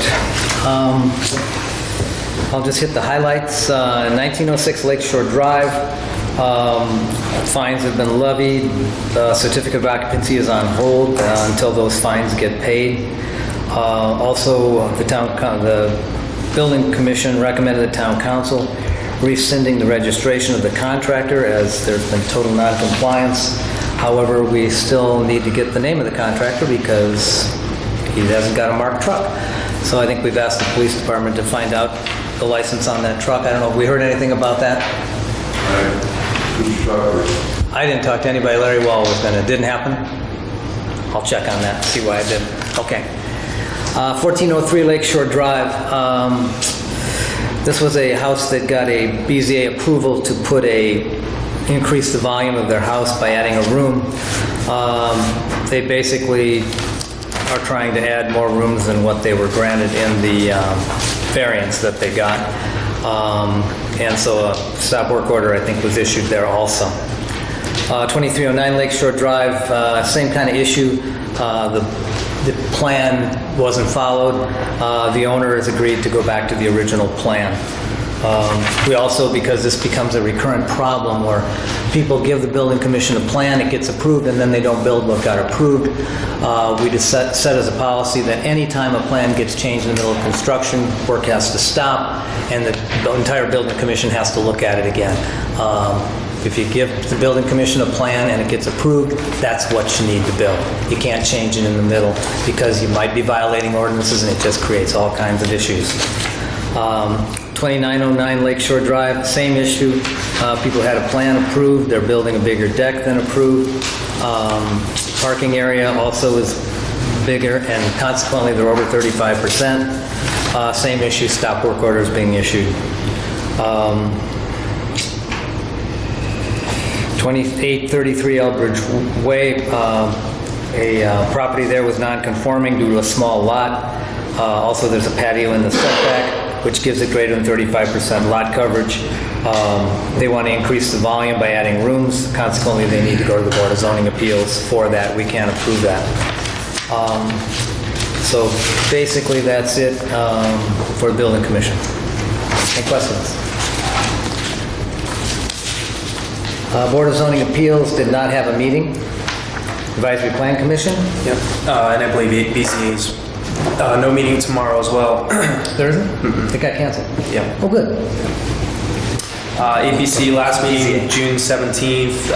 I'll just hit the highlights. 1906 Lakeshore Drive. Fines have been levied. The certificate of occupancy is on hold until those fines get paid. Also, the Building Commission recommended the Town Council rescinding the registration of the contractor, as there's been total non-compliance. However, we still need to get the name of the contractor because he hasn't got a marked truck. So I think we've asked the police department to find out the license on that truck. I don't know if we heard anything about that. I didn't talk to anybody. Larry Wall was gonna. It didn't happen. I'll check on that, see why it didn't. Okay. 1403 Lakeshore Drive. This was a house that got a BZA approval to increase the volume of their house by adding a room. They basically are trying to add more rooms than what they were granted in the variance that they got. And so a stop work order, I think, was issued there also. 2309 Lakeshore Drive, same kind of issue. The plan wasn't followed. The owner has agreed to go back to the original plan. We also, because this becomes a recurrent problem where people give the building commission a plan, it gets approved, and then they don't build what got approved, we just set as a policy that any time a plan gets changed in the middle of construction, work has to stop, and the entire building commission has to look at it again. If you give the building commission a plan and it gets approved, that's what you need to build. You can't change it in the middle because you might be violating ordinances and it just creates all kinds of issues. 2909 Lakeshore Drive, same issue. People had a plan approved. They're building a bigger deck than approved. Parking area also is bigger and consequently they're over 35%. Same issue, stop work orders being issued. 2833 Elbridge Way, a property there was non-conforming due to a small lot. Also, there's a patio in the setback, which gives it greater than 35% lot coverage. They want to increase the volume by adding rooms. Consequently, they need to go to the Board of Zoning Appeals for that. We can't approve that. So basically, that's it for the Building Commission. Any questions? Board of Zoning Appeals did not have a meeting. Advisory Plan Commission? Yep. And I believe BZA's no meeting tomorrow as well. There isn't? Mm-hmm. It got canceled? Yeah. Oh, good. ABC last meeting, June 17th.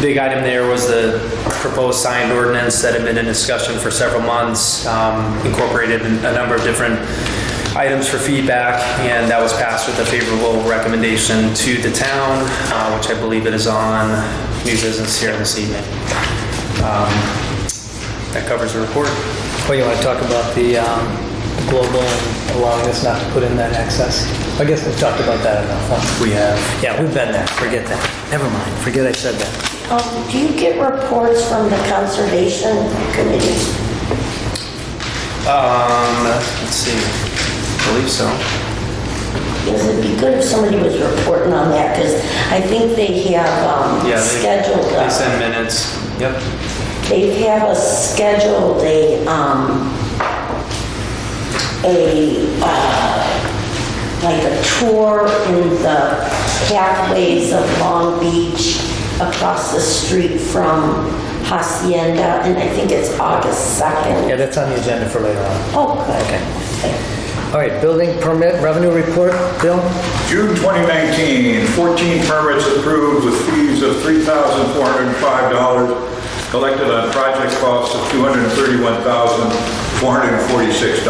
Big item there was the proposed signed ordinance that had been in discussion for several months, incorporated a number of different items for feedback, and that was passed with a favorable recommendation to the town, which I believe it is on new business here this evening. That covers the report. Well, you want to talk about the global and allowing us not to put in that access? I guess we've talked about that enough, huh? We have. Yeah, we've been there. Forget that. Never mind. Forget I said that. Do you get reports from the Conservation Committee? Let's see. I believe so. Yes, it'd be good if somebody was reporting on that, because I think they have scheduled. They send minutes. Yep. They have scheduled like a tour in the pathways of Long Beach across the street from Hacienda, and I think it's August 2nd. Yeah, that's on the agenda for later on. Oh, good. Okay. All right, building permit revenue report, Bill? June 2019, 14 permits approved with fees of $3,405 collected on project costs of $231,446.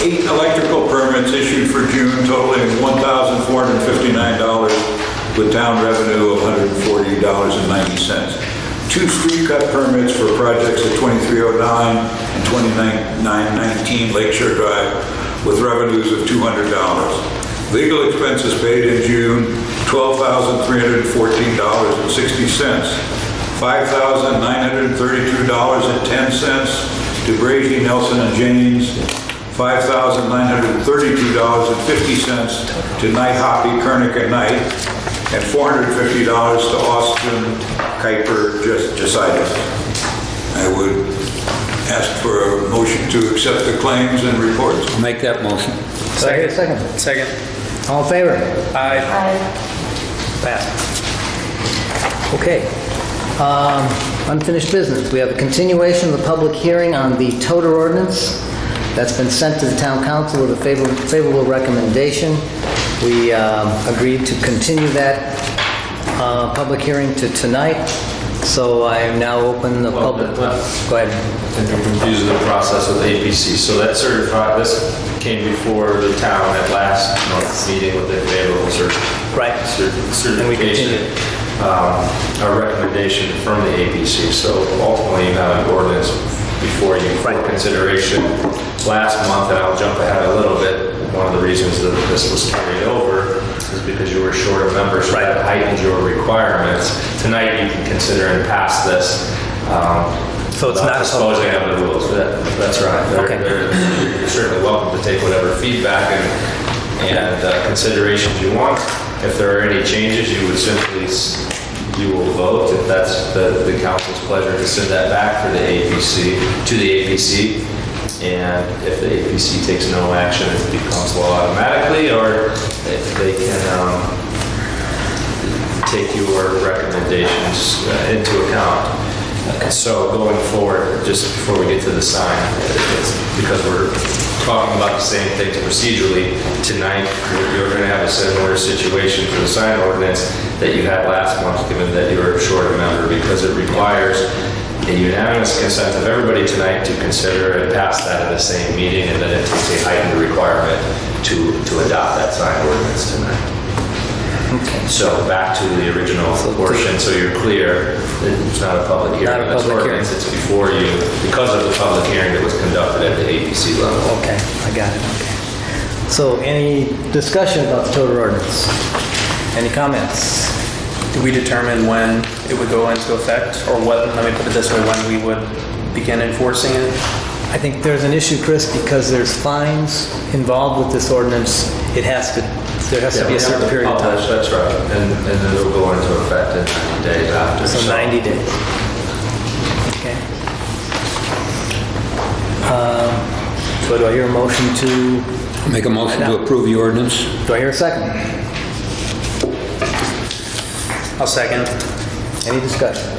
8 electrical permits issued for June totaling $1,459 with town revenue of $140.90. 2 street cut permits for projects at 2309 and 2919 Lakeshore Drive with revenues of $200. Legal expenses paid in June, $12,314.60. $5,932.10 to Brady, Nelson and James. $5,932.50 to Knight Hoppy, Kernick and Knight, and $450 to Austin, Kuiper, Josiah. I would ask for a motion to accept the claims and reports. I'll make that motion. Second. All in favor? Aye. Passed. Okay. Unfinished business. We have a continuation of the public hearing on the toter ordinance. That's been sent to the town council with a favorable recommendation. We agreed to continue that public hearing to tonight. So I now open the public. Go ahead. I'm confused with the process with APC. So that certified, this came before the town at last month's meeting with the favorable certification. And we continue. Our recommendation from the APC. So ultimately you have an ordinance before you for consideration. Last month, and I'll jump ahead a little bit, one of the reasons that this was carried over is because you were short of members, so that heightened your requirements. Tonight, you can consider and pass this. So it's not disposing of the rules. That's right. You're certainly welcome to take whatever feedback and considerations you want. If there are any changes, you would simply, you will vote if that's the council's pleasure to send that back for the APC, to the APC. And if the APC takes no action, it becomes law automatically, or they can take your recommendations into account. So going forward, just before we get to the sign, because we're talking about the same things procedurally, tonight you're going to have a similar situation for the sign ordinance that you had last month, given that you were a short member, because it requires a unanimous consent of everybody tonight to consider and pass that at the same meeting, and then it takes a heightened requirement to adopt that sign ordinance tonight. Okay. So back to the original portion, so you're clear, it's not a public hearing. Not a public hearing. It's before you, because of the public hearing that was conducted at the APC level. Okay, I got it, okay. So any discussion about the total ordinance? Any comments? Do we determine when it would go into effect, or what, let me put it this way, when we would begin enforcing it? I think there's an issue, Chris, because there's fines involved with this ordinance. There has to be a certain period of time. That's right, and then it'll go into effect in 90 days after. So 90 days. Okay. So do I hear a motion to... Make a motion to approve the ordinance. Do I hear a second? I'll second. Any discussion?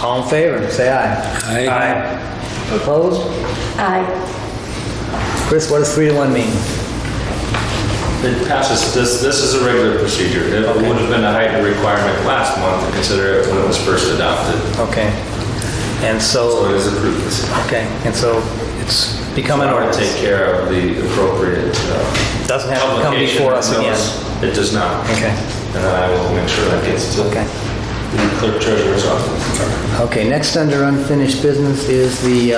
All in favor, say aye. Aye. Opposed? Aye. Chris, what does 3-1 mean? It passes, this is a regular procedure. It would have been a heightened requirement last month to consider it when it was first adopted. Okay. And So so... it is approved. Okay, and so it's become an I'll ordinance. take care of the appropriate Doesn't have to come publication before us again. notice. It does not. Okay. And then I will make sure that gets to Okay. the clerk treasurer's office. Okay, next under unfinished business is the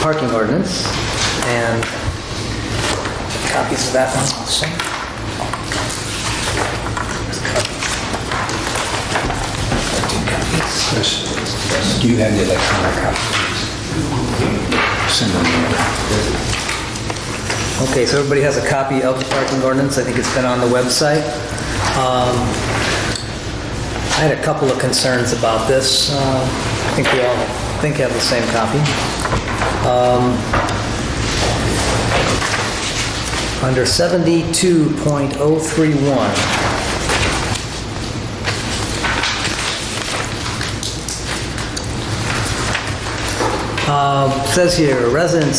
parking ordinance, and copies of that one also. Do you have the electronic copies? Send them over. Okay, so everybody has a copy of the parking ordinance. I think it's been on the website. I had a couple of concerns about this. I think we all have the same copy. Under 72.031. It says here, resident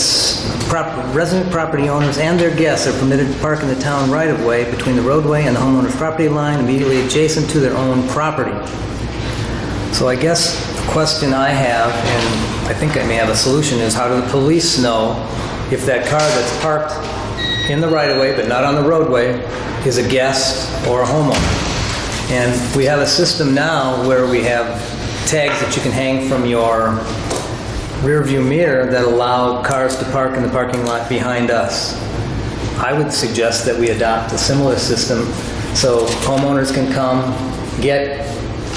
property owners and their guests are permitted to park in the town right-of-way between the roadway and the homeowner's property line immediately adjacent to their own property. So I guess the question I have, and I think I may have a solution, is how do the police know if that car that's parked in the right-of-way but not on the roadway is a guest or a homeowner? And we have a system now where we have tags that you can hang from your rear view mirror that allow cars to park in the parking lot behind us. I would suggest that we adopt a similar system so homeowners can come, get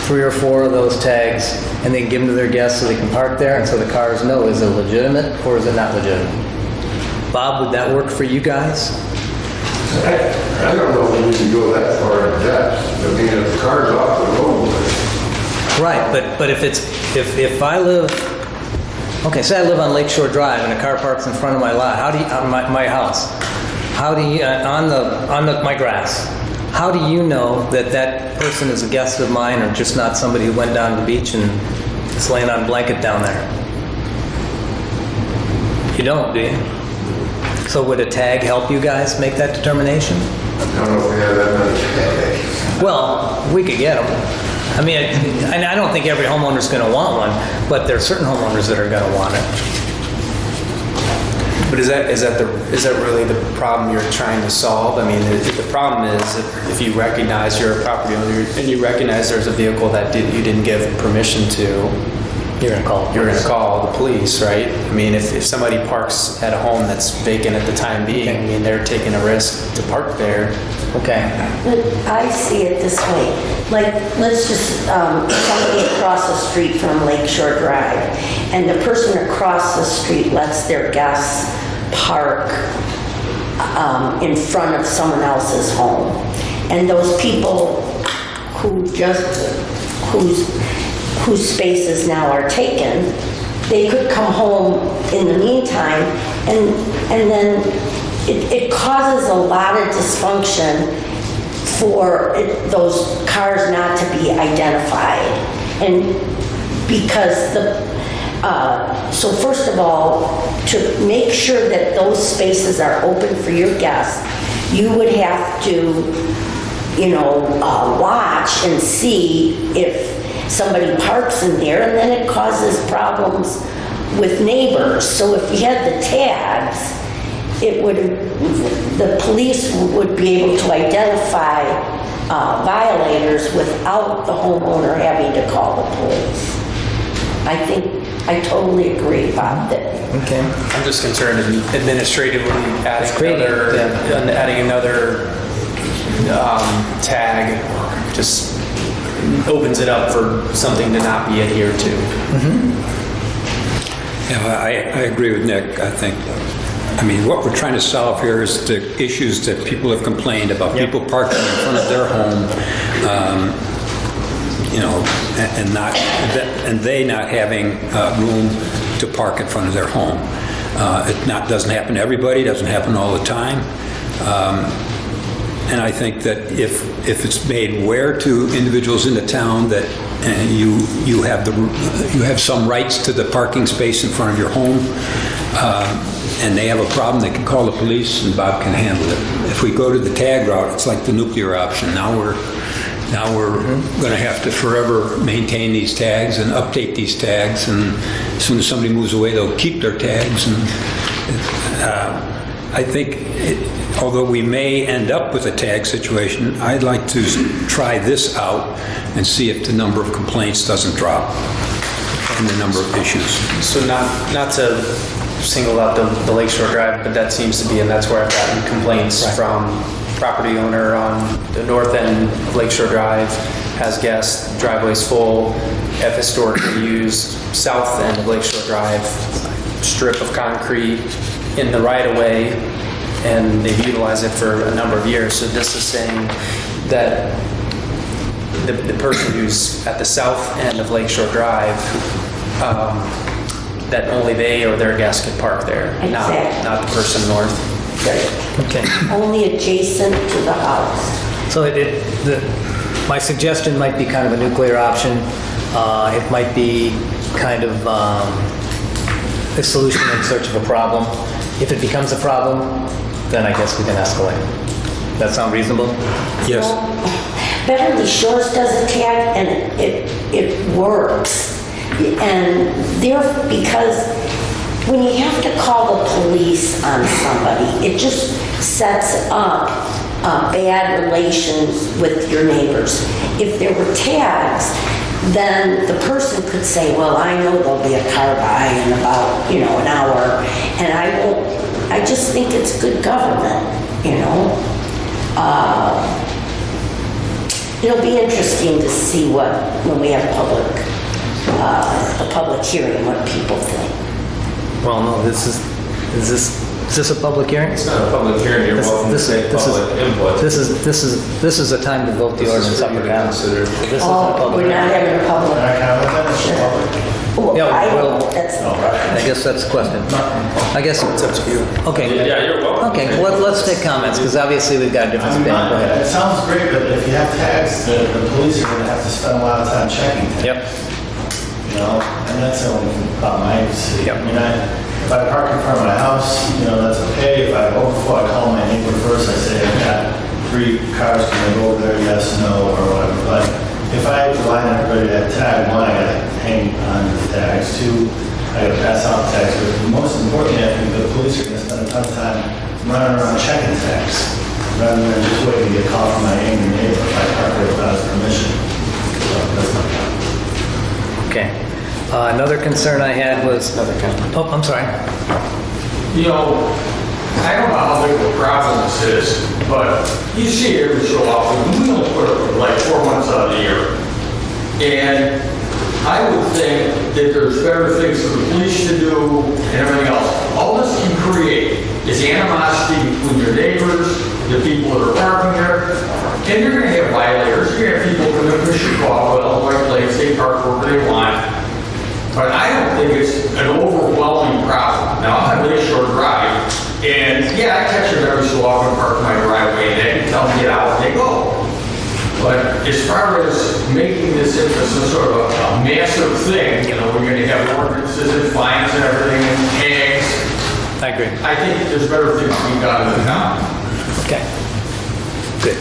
3 or 4 of those tags, and they can give them to their guests so they can park there, and so the cars know, is it legitimate or is it not legitimate? Bob, would that work for you guys? I don't know if we need to go that far in depth. I mean, if the car's off the road, Right, but if I live, okay, say I live on Lakeshore Drive and a car parks in front of my lot, how do you, my house, how do you, my grass, how do you know that that person is a guest of mine or just not somebody who went down to the beach and is laying on a blanket down there? You don't, do you? So would a tag help you guys make that determination? I don't know if we have that many tags. Well, we could get them. I mean, I don't think every homeowner's going to want one, but there are certain homeowners that are going to want it. But is that really the problem you're trying to solve? I mean, the problem is if you recognize you're a property owner and you recognize there's a vehicle that you didn't give permission to, You're going to call. you're going to call the police, right? I mean, if somebody parks at a home that's vacant at the time being, I mean, they're taking a risk to park there. Okay. But I see it this way, like, let's just, somebody across the street from Lakeshore Drive, and the person across the street lets their guests park in front of someone else's home. And those people whose spaces now are taken, they could come home in the meantime, and then it causes a lot of dysfunction for those cars not to be identified. And because so first of all, to make sure that those spaces are open for your guests, you would have to, watch and see if somebody parks in there, and then it causes problems with neighbors. So if you had the tags, the police would be able to identify violators without the homeowner having to call the police. I totally agree, Bob, that. Okay. I'm just concerned administratively adding another tag just opens it up for something to not be adhered to. Yeah, I agree with Nick. I mean, what we're trying to solve here is the issues that people have complained about, people parking in front of their home, and they not having room to park in front of their home. It doesn't happen to everybody, doesn't happen all the time. And I think that if it's made aware to individuals in the town that you have some rights to the parking space in front of your home, and they have a problem, they can call the police and Bob can handle it. If we go to the tag route, it's like the nuclear option. Now we're going to have to forever maintain these tags and update these tags, and as soon as somebody moves away, they'll keep their tags. And I think, although we may end up with a tag situation, I'd like to try this out and see if the number of complaints doesn't drop and the number of issues. So not to single out the Lakeshore Drive, but that seems to be, and that's where I've gotten complaints from property owner on the north end of Lakeshore Drive, has guests, driveway's full, have historically used south end of Lakeshore Drive, strip of concrete in the right of way, and they've utilized it for a number of years. So this is saying that the person who's at the south end of Lakeshore Drive, that only they or their guests can park there, Exactly. not the person north. Okay. Only adjacent to the house. So my suggestion might be kind of a nuclear option. It might be kind of a solution in search of a problem. If it becomes a problem, then I guess we can escalate. That sound reasonable? Yes. Beverly Shores does a tag, and it works. And because when you have to call the police on somebody, it just sets up bad relations with your neighbors. If there were tags, then the person could say, well, I know there'll be a car by in about, an hour, and I just think it's good government, It'll be interesting to see when we have a public hearing, what people think. Well, no, is this a public hearing? It's not a public hearing, you're welcome to take public input. This is a time to vote the ordinance up or down. This isn't a public We're not hearing. having a public. Well, Yeah, I well, don't, that's the I guess that's the question. I guess it's up to you. Okay. Yeah, you're welcome. Okay, let's take comments, because obviously we've got a different spin. Go ahead. It sounds great, but if you have tags, the police are gonna have to spend a lot of time checking tags. Yep. And that's the only problem I see. Yep. I mean, if I park in front of my house, that's okay. If I overflow, I call my neighbor first, I say, I've got 3 cars, can I go over there, yes, no, or whatever. But if I rely on everybody to have tag, 1, I gotta hang on to the tags, 2, I gotta pass out the tags. But most importantly, I think the police are gonna spend a ton of time running around checking tags, rather than just waiting to get called from my angry neighbor if I park there without his permission. So that's my problem. Okay. Another concern I had was, oh, I'm sorry. You know, I don't know how big of a problem this is, but you see it every so often. We don't put it like 4 months out of the year. And I would think that there's better things for the police to do and everything else. All this can create is animosity between your neighbors, the people that are parking there, and you're going to have violators. You're going to have people come in Chicago, Illinois Place, they park wherever they want. But I don't think it's an overwhelming problem. Now, I have a short drive, and yeah, I catch them every so often, park in my driveway, and they can tell me get out, and they go. But as far as making this into some sort of a massive thing, you know, we're going to have ordinances and fines and everything, and tags. I agree. I think there's better things being done in the town. Okay. Good.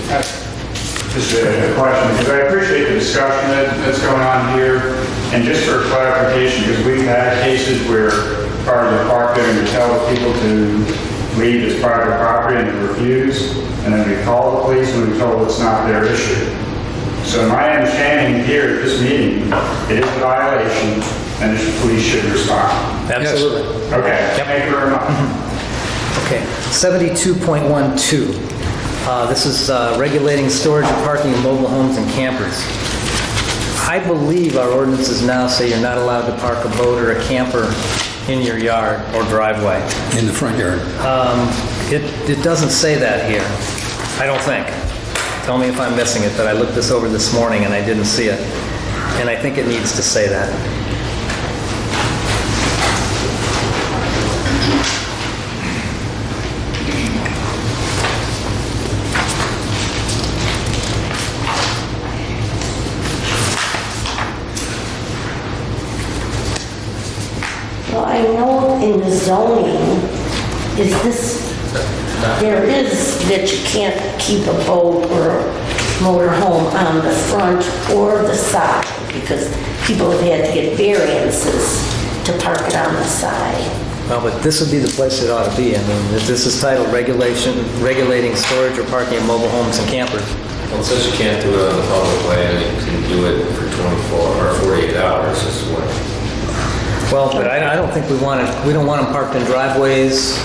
Just a question, because I appreciate the discussion that's going on here, and just for clarification, because we've had cases where cars are parked there and you tell people to leave as private property and they refuse, and then we call the police and we're told it's not their issue. So my understanding here at this meeting, it is a violation, and the police should respond. Absolutely. Okay, thank you very much. Okay, 72.12. This is regulating storage of parking in mobile homes and campers. I believe our ordinances now say you're not allowed to park a boat or a camper in your yard or driveway. In the front yard. It doesn't say that here, I don't think. Tell me if I'm missing it, but I looked this over this morning and I didn't see it. And I think it needs to say that. Well, I know in the zoning, there is that you can't keep a boat or a motorhome on the front or the side, because people have had to get variances to park it on the side. Well, but this would be the place it ought to be. I mean, this is titled regulating storage or parking in mobile homes and campers. Well, it says you can't do it on the public way, and you can do it for 24 or 48 hours is what. Well, but I don't think we don't want them parked in driveways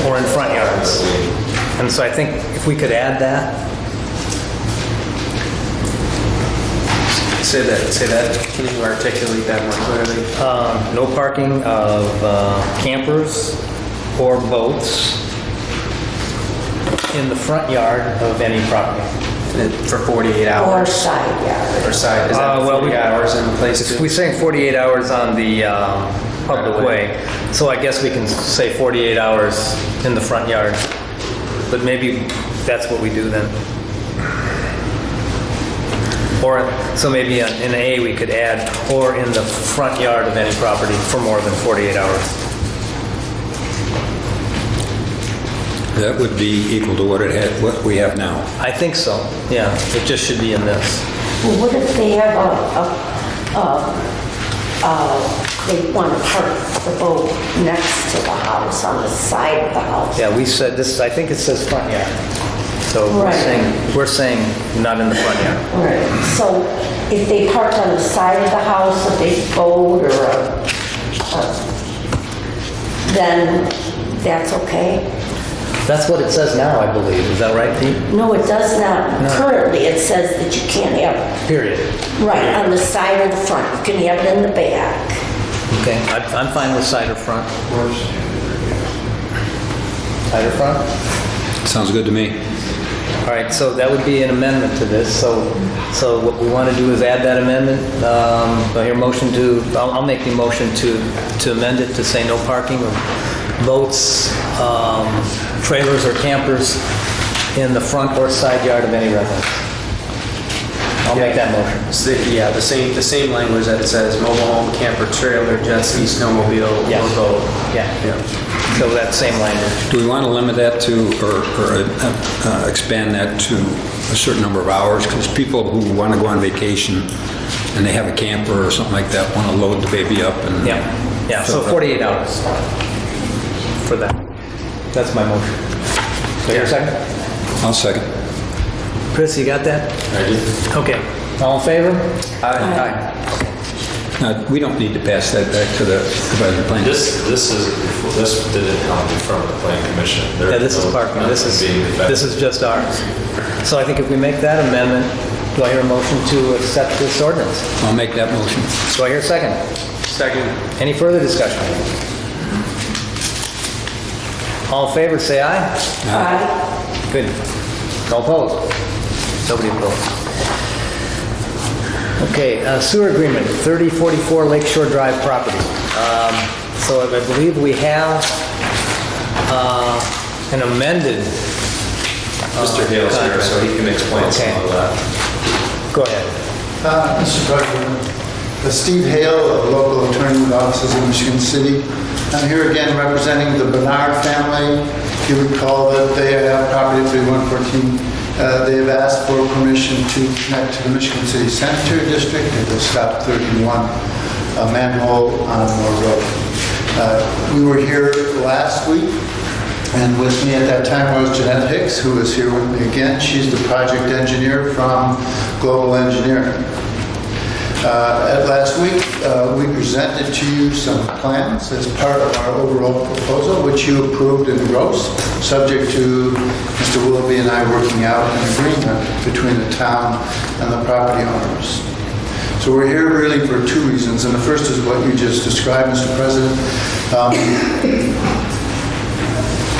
or in front yards. And so I think if we could add that. Say that, can you articulate that more clearly? No parking of campers or boats in the front yard of any property. For 48 hours? Or side yard. Or side, is that 48 hours in place too? We're saying 48 hours on the public way, so I guess we can say 48 hours in the front yard. But maybe that's what we do then. Or, so maybe in A we could add, or in the front yard of any property for more than 48 hours. That would be equal to what we have now. I think so, yeah. It just should be in this. Well, what if they have they want to park the boat next to the house, on the side of the house? Yeah, we said this, I think it says front yard. So Right. we're saying not in the front yard. Right, so if they parked on the side of the house, a big boat or then that's okay? That's what it says now, I believe. Is that right, Pete? No, it does not. No. Currently, it says that you can't have, Period. right, on the side or the front. You can have it in the back. Okay, I'm fine with side or front. Side or front? Sounds good to me. All right, so that would be an amendment to this. So what we want to do is add that amendment. I'll make the motion to amend it to say no parking of boats, trailers or campers in the front or side yard of any residence. I'll make that motion. Yeah, the same language that it says mobile home, camper, trailer, jet ski, snowmobile, Yes. or boat. Yeah. So that same language. Do we want to limit that to, or expand that to a certain number of hours? Because people who want to go on vacation and they have a camper or something like that want to load the baby up and... Yeah, so 48 hours for that. That's my motion. So your second? I'll second. Chris, you got that? I do. Okay. All in favor? Aye. We don't need to pass that back to the supervisor plan. This didn't come from the plan commission. Yeah, this is parking, this is just ours. So I think if we make that amendment, do I hear a motion to accept this ordinance? I'll make that motion. Do I hear a second? Second. Any further discussion? All in favor, say aye. Aye. Good. No opposed? Nobody opposed. Okay, sewer agreement, 3044 Lakeshore Drive property. So I believe we have an amended Mr. Hale's here, so he can explain some of that. Go ahead. Mr. President, Steve Hale, a local attorney with offices in Michigan City. I'm here again representing the Bernard family. If you recall that they have property at 3114. They have asked for permission to connect to the Michigan City Sanitary District at the Stop 31 manhole on Moore Road. We were here last week, and with me at that time was Jeanette Hicks, who is here with me again. She's the project engineer from Global Engineering. Last week, we presented to you some plans as part of our overall proposal, which you approved in gross, subject to Mr. Willoughby and I working out an agreement between the town and the property owners. So we're here really for two reasons, and the first is what you just described, Mr. President.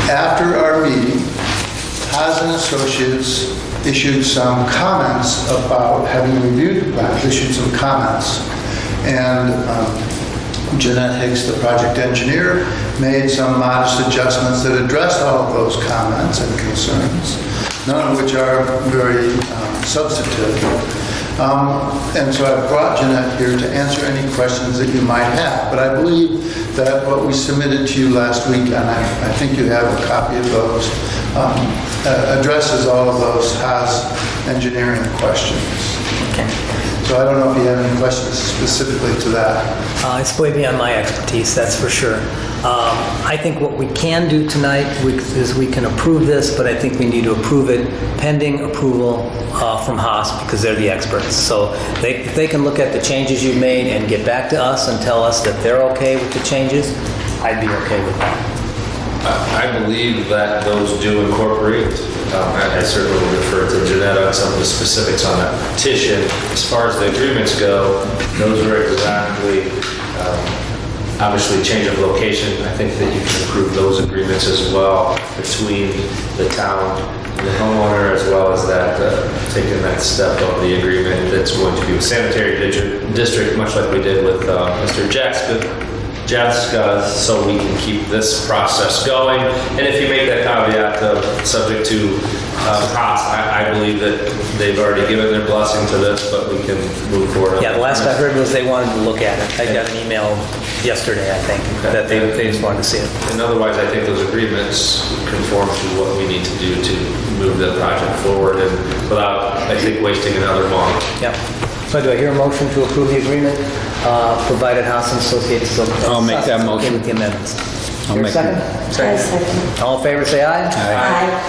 After our meeting, Haas and Associates issued some comments about, having reviewed the plans, issued some comments. And Jeanette Hicks, the project engineer, made some modest adjustments that addressed all of those comments and concerns, none of which are very substantive. And so I brought Jeanette here to answer any questions that you might have. But I believe that what we submitted to you last week, and I think you have a copy of those, addresses all of those Haas engineering questions. Okay. So I don't know if you have any questions specifically to that. It's way beyond my expertise, that's for sure. I think what we can do tonight is we can approve this, but I think we need to approve it pending approval from Haas because they're the experts. So if they can look at the changes you've made and get back to us and tell us that they're okay with the changes, I'd be okay with that. I believe that those do incorporate. I certainly will refer to Jeanette on some of the specifics on that petition. As far as the agreements go, those are exactly, obviously change of location. I think that you can approve those agreements as well between the town and the homeowner, as well as that taking that step of the agreement that's going to be a sanitary district, much like we did with Mr. Jessica, so we can keep this process going. And if you make that caveat subject to Haas, I believe that they've already given their blessing to this, but we can move forward. Yeah, the last I heard was they wanted to look at it. I got an email yesterday, I think, that they just wanted to see it. And otherwise, I think those agreements conform to what we need to do to move the project forward and without, I think, wasting another month. Yep. So do I hear a motion to approve the agreement, provided Haas and Associates? I'll make that motion. Okay with the amendments. I'll Hear a make second? Second. All in favor, say aye. Aye.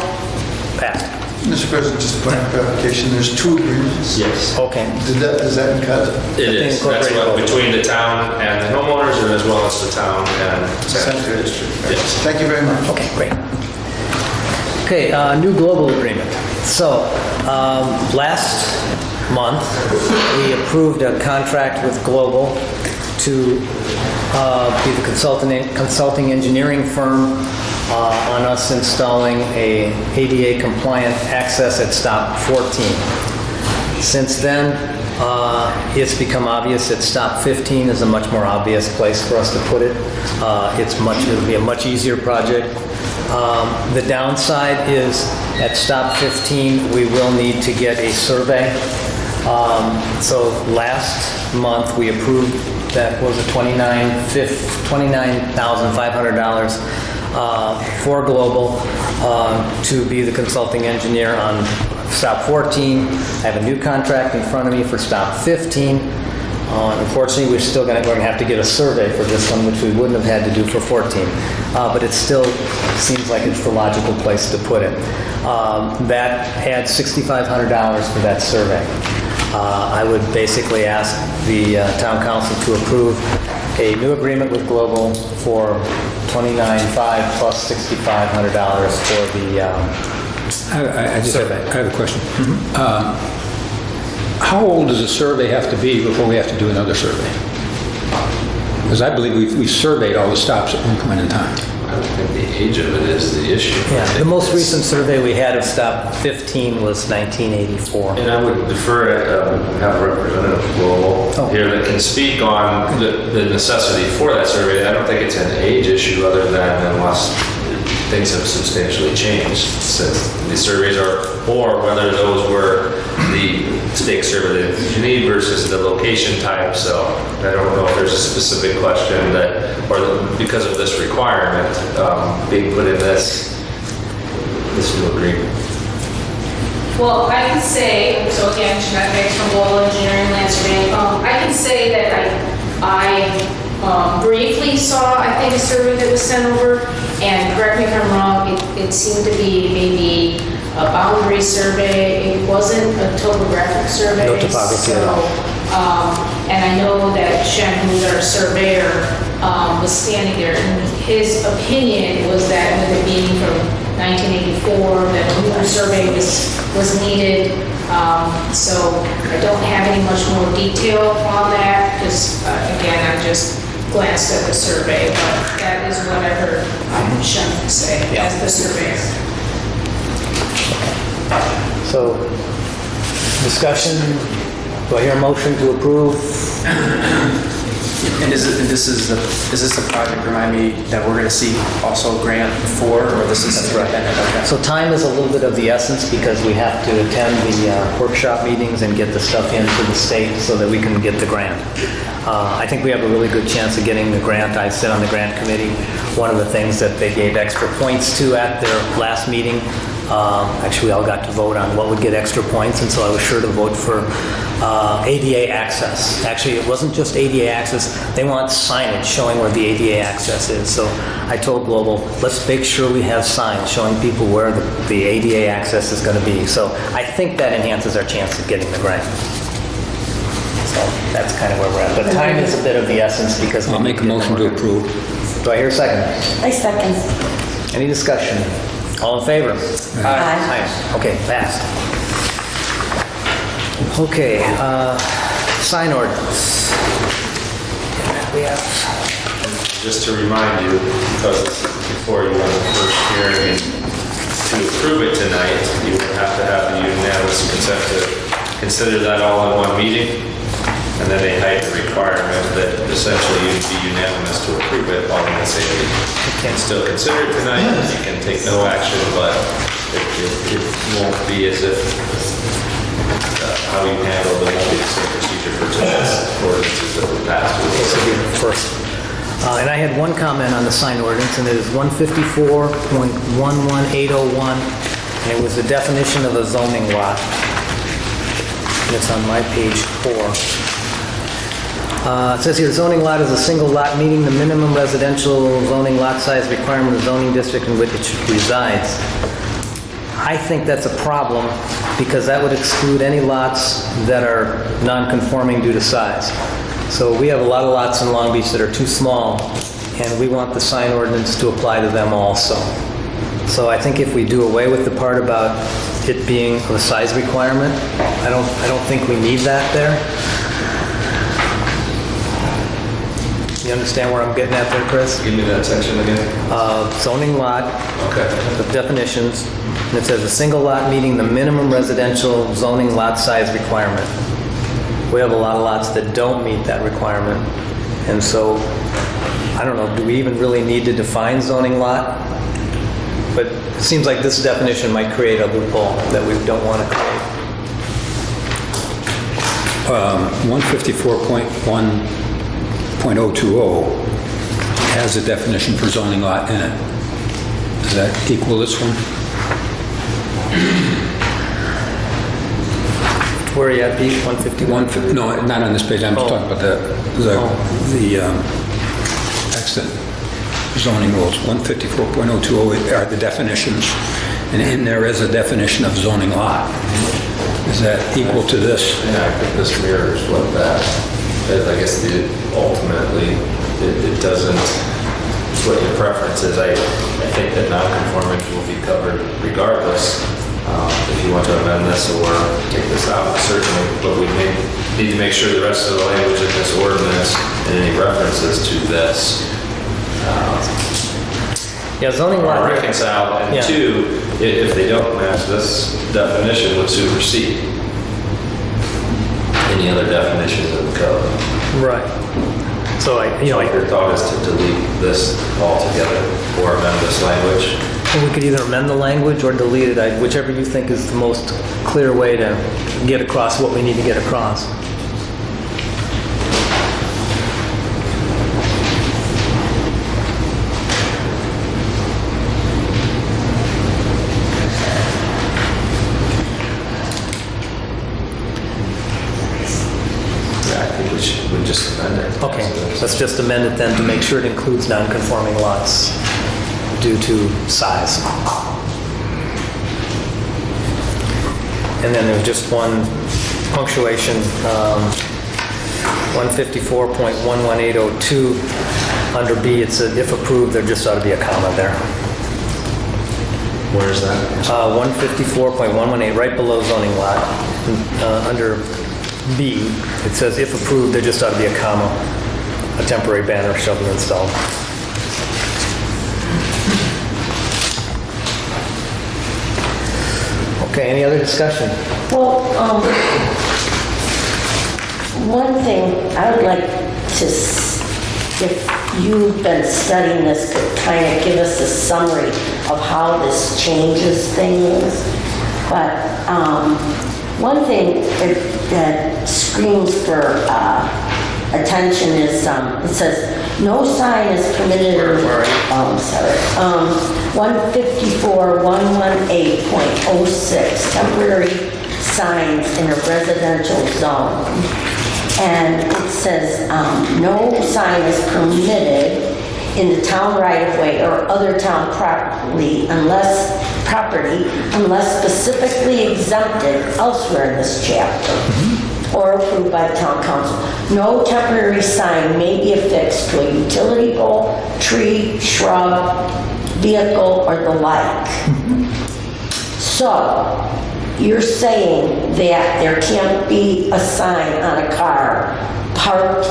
Passed. Mr. President, just a point of clarification, there's two agreements. Yes. Okay. Does that cut? It is. That's what, between the town and the homeowners, and as well as the town and sanitary district. Yes. Thank you very much. Okay, great. Okay, new global agreement. So, last month, we approved a contract with Global to be the consulting engineering firm on us installing a ADA compliant access at stop 14. Since then, it's become obvious that stop 15 is a much more obvious place for us to put it. It'll be a much easier project. The downside is at stop 15, we will need to get a survey. So last month we approved that was a $29,500 for Global to be the consulting engineer on stop 14. I have a new contract in front of me for stop 15. Unfortunately, we're going to have to get a survey for this one, which we wouldn't have had to do for 14. But it still seems like it's the logical place to put it. That adds $6,500 for that survey. I would basically ask the town council to approve a new agreement with Global for $29,500 plus $6,500 for the I survey. have a question. How old does a survey have to be before we have to do another survey? Because I believe we surveyed all the stops at one point in time. I don't think the age of it is the issue. Yeah, the most recent survey we had of stop 15 was 1984. And I would defer it, have a representative from Global here that can speak on the necessity for that survey. I don't think it's an age issue other than unless things have substantially changed since the surveys are, or whether those were the stake survey that you need versus the location type. So I don't know if there's a specific question that, or because of this requirement being put in this new agreement. Well, I can say, so again, Jeanette Bates from Global Engineering Land Surveying, I can say that I briefly saw, I think, a survey that was sent over, and correct me if I'm wrong, it seemed to be maybe a boundary survey. It wasn't a topographic survey. No topography at all. And I know that Shen, who's our surveyor, was standing there, and his opinion was that with it being from 1984, that a new survey was needed. So I don't have any much more detail on that. Just again, I just glanced at the survey, but that is what I heard Shen say as the surveyor. So, discussion, do I hear a motion to approve? And is this the project, remind me, that we're going to see also a grant for, or this is independent? Okay. So time is a little bit of the essence because we have to attend the workshop meetings and get the stuff into the state so that we can get the grant. I think we have a really good chance of getting the grant. I sit on the grant committee. One of the things that they gave extra points to at their last meeting, actually we all got to vote on what would get extra points, and so I was sure to vote for ADA access. Actually, it wasn't just ADA access. They want signage showing where the ADA access is. So I told Global, let's make sure we have signs showing people where the ADA access is going to be. So I think that enhances our chance of getting the grant. So that's kind of where we're at. But time is a bit of the essence because I'll make a motion to approve. Do I hear a second? I second. Any discussion? All in favor? Aye. Okay, passed. Okay, sign ordinance. We have. Just to remind you, because this is before you went to the first hearing, to approve it tonight, you would have to have the unanimous consent to consider that all in one meeting. And then they heighten the requirement that essentially you'd be unanimous to approve it all in the same meeting. You can still consider it tonight, you can take no action, but it won't be as if how you handle the won't be the same procedure for today's ordinances that were passed. This will be the first. And I had one comment on the sign ordinance, and it is 154.11801, and it was the definition of a zoning lot. And it's on my page 4. It says here, zoning lot is a single lot meeting the minimum residential zoning lot size requirement of zoning district in which it resides. I think that's a problem because that would exclude any lots that are non-conforming due to size. So we have a lot of lots in Long Beach that are too small, and we want the sign ordinance to apply to them also. So I think if we do away with the part about it being a size requirement, I don't think we need that there. You understand where I'm getting at there, Chris? Give me that section again. Zoning lot, Okay. the definitions, and it says a single lot meeting the minimum residential zoning lot size requirement. We have a lot of lots that don't meet that requirement. And so, I don't know, do we even really need to define zoning lot? But it seems like this definition might create a loophole that we don't want to create. 154.1.020 has a definition for zoning lot in it. Does that equal this one? Where are you at, Pete? 151? No, not on this page. I'm talking about the extant zoning rules. 154.020 are the definitions, and in there is a definition of zoning lot. Is that equal to this? Yeah, I think this mirrors what that, I guess ultimately, it doesn't, it's what your preference is. I think that non-conforming will be covered regardless. If you want to amend this or take this out, certainly, but we need to make sure the rest of the language in this ordinance and any references to this Yeah, zoning law. are reconciled, and Yeah. two, if they don't match, this definition would supersede any other definitions in the code. Right. So Your thought is to delete this altogether or amend this language? we could either amend the language or delete it, whichever you think is the most clear way to get across what we need to get across. Yeah, I think we just amend it. Okay, let's just amend it then to make sure it includes non-conforming lots due to size. And then there's just one punctuation, 154.11802, under B, it said if approved, there just ought to be a comma there. Where is that? 154.118, right below zoning lot, under B, it says if approved, there just ought to be a comma. A temporary banner shall be installed. Okay, any other discussion? Well, one thing I would like to, if you've been studying this, to kind of give us a summary of how this changes things. But one thing that screams for attention is, it says, no sign is permitted. Oh, I'm sorry. 154.118.06, temporary signs in a residential zone. And it says, no sign is permitted in the town right-of-way or other town property unless specifically exempted elsewhere in this chapter or approved by the town council. No temporary sign may be affixed to a utility pole, tree, shrub, vehicle, or the like. So, you're saying that there can't be a sign on a car parked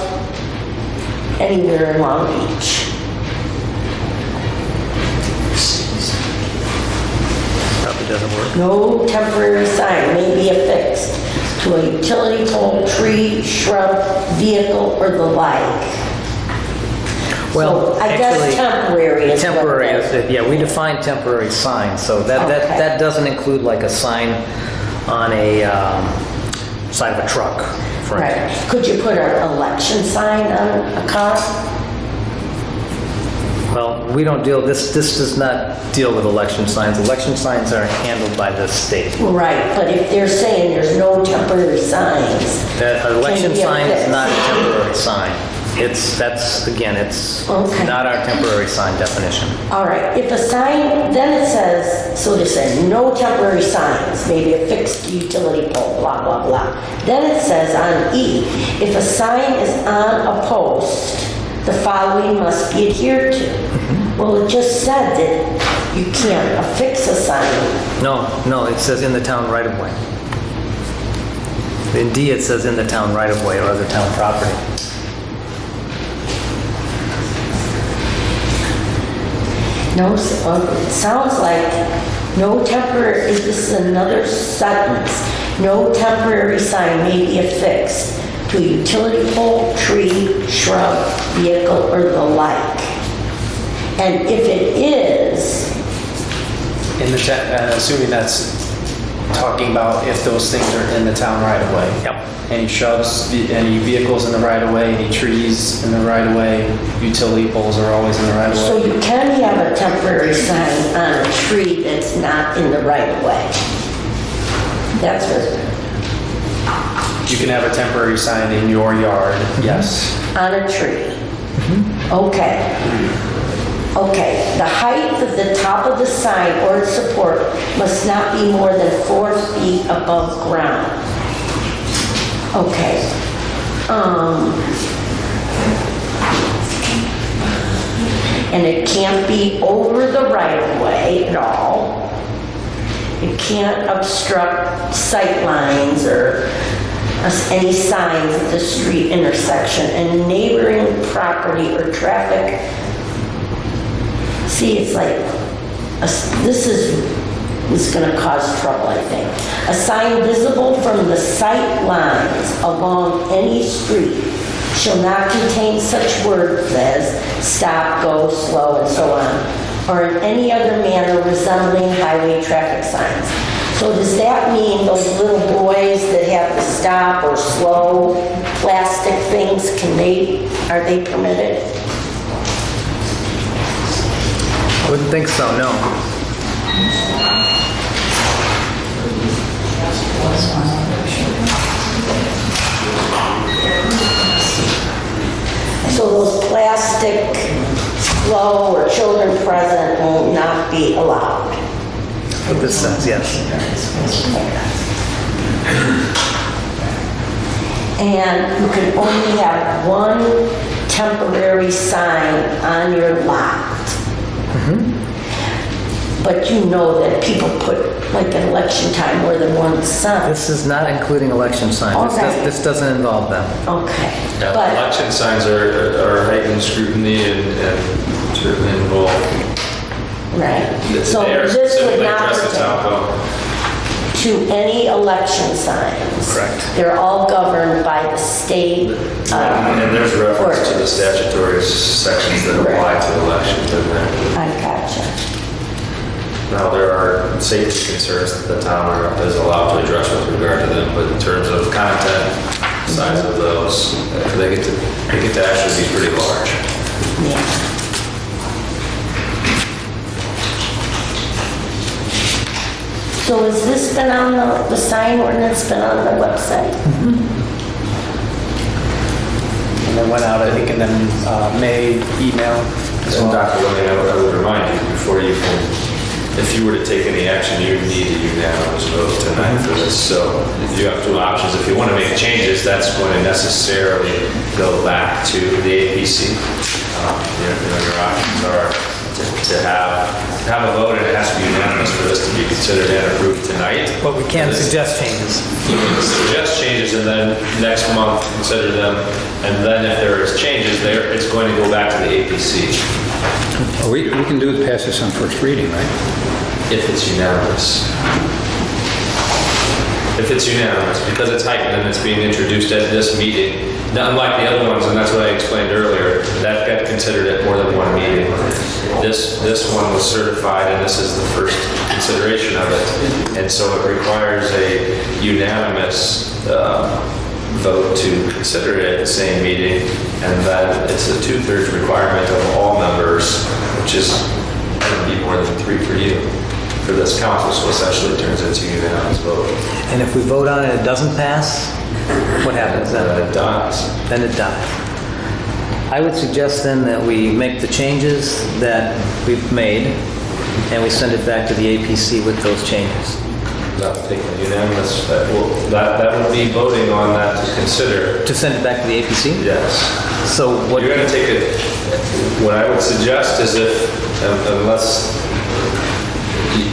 anywhere in Long Beach? Probably doesn't work. No temporary sign may be affixed to a utility pole, tree, shrub, vehicle, or the like. Well, So I guess actually, temporary is what temporary it is. yeah, we define temporary sign, so that doesn't include like a sign on a side of a truck, for Right. instance. Could you put an election sign on a car? Well, we don't deal, this does not deal with election signs. Election signs are handled by the state. Right, but if they're saying there's no temporary signs. That election can be sign is affixed. not a temporary sign. It's Okay. not our temporary sign definition. All right, if a sign, then it says, so they say, no temporary signs may be affixed to utility pole, blah, blah, blah. Then it says on E, if a sign is on a post, the following must be adhered to. Well, it just said that you can't affix a sign. No, it says in the town right of way. In D, it says in the town right of way or other town property. No, it sounds like no temporary, this is another sentence. No temporary sign may be affixed to a utility pole, tree, shrub, vehicle, or the like. And if it is, In the, assuming that's talking about if those things are in the town right of way. Yep. Any shrubs, any vehicles in the right of way, any trees in the right of way, utility poles are always in the right of way. so you can have a temporary sign on a tree that's not in the right of way. That's what, You can have a temporary sign in your yard, yes. on a tree. Okay. Okay, the height of the top of the sign or its support must not be more than 4 feet above ground. Okay. And it can't be over the right-of-way at all. It can't obstruct sight lines or any signs at the street intersection and neighboring property or traffic. See, it's like, this is going to cause trouble, I think. A sign visible from the sight lines along any street shall not contain such words as stop, go, slow, and so on, or in any other manner resembling highway traffic signs. So does that mean those little boys that have the stop or slow plastic things, are they permitted? I wouldn't think so, no. So those plastic, slow, or children present will not be allowed? What this says, yes. And you can only have one temporary sign on your lot. But you know that people put, like at election time, more than one sign. This is not including election signs. This doesn't involve them. Okay. Yeah, But election signs are heightened scrutiny and certainly involve. right. So They're this would specifically not addressed to town pertain hall. to any election signs. Correct. They're all governed by the state. And there's reference to the statutory sections that apply to elections in there. I gotcha. Now, there are safety concerns that the town is allowed to address with regard to them, but in terms of content, size of those, they get to actually be pretty large. Yeah. So has this been on the sign ordinance, been on the website? And then went out, I think, in the May email as And well. Dr. Lilly, I would remind you, before you can, if you were to take any action, you would need a unanimous vote tonight for this. So you have two options. If you want to make changes, that's going to necessarily go back to the APC. Your options are to have a vote, and it has to be unanimous for this to be considered and approved tonight. But we can't suggest changes. You can suggest changes and then next month consider them, and then if there is changes there, it's going to go back to the APC. We can pass this on first reading, right? If it's unanimous. If it's unanimous, because it's heightened and it's being introduced at this meeting, now, unlike the other ones, and that's what I explained earlier, that got considered at more than one meeting. This one was certified, and this is the first consideration of it. And so it requires a unanimous vote to consider it at the same meeting, and then it's a 2/3 requirement of all members, which is going to be more than 3 for you, for this council, so essentially it turns into a unanimous vote. And if we vote on it, it doesn't pass, what happens then? It dies. Then it dies. I would suggest then that we make the changes that we've made, and we send it back to the APC with those changes. That would take a unanimous, that would be voting on that to consider. To send it back to the APC? Yes. So what? You're going to take it, what I would suggest is unless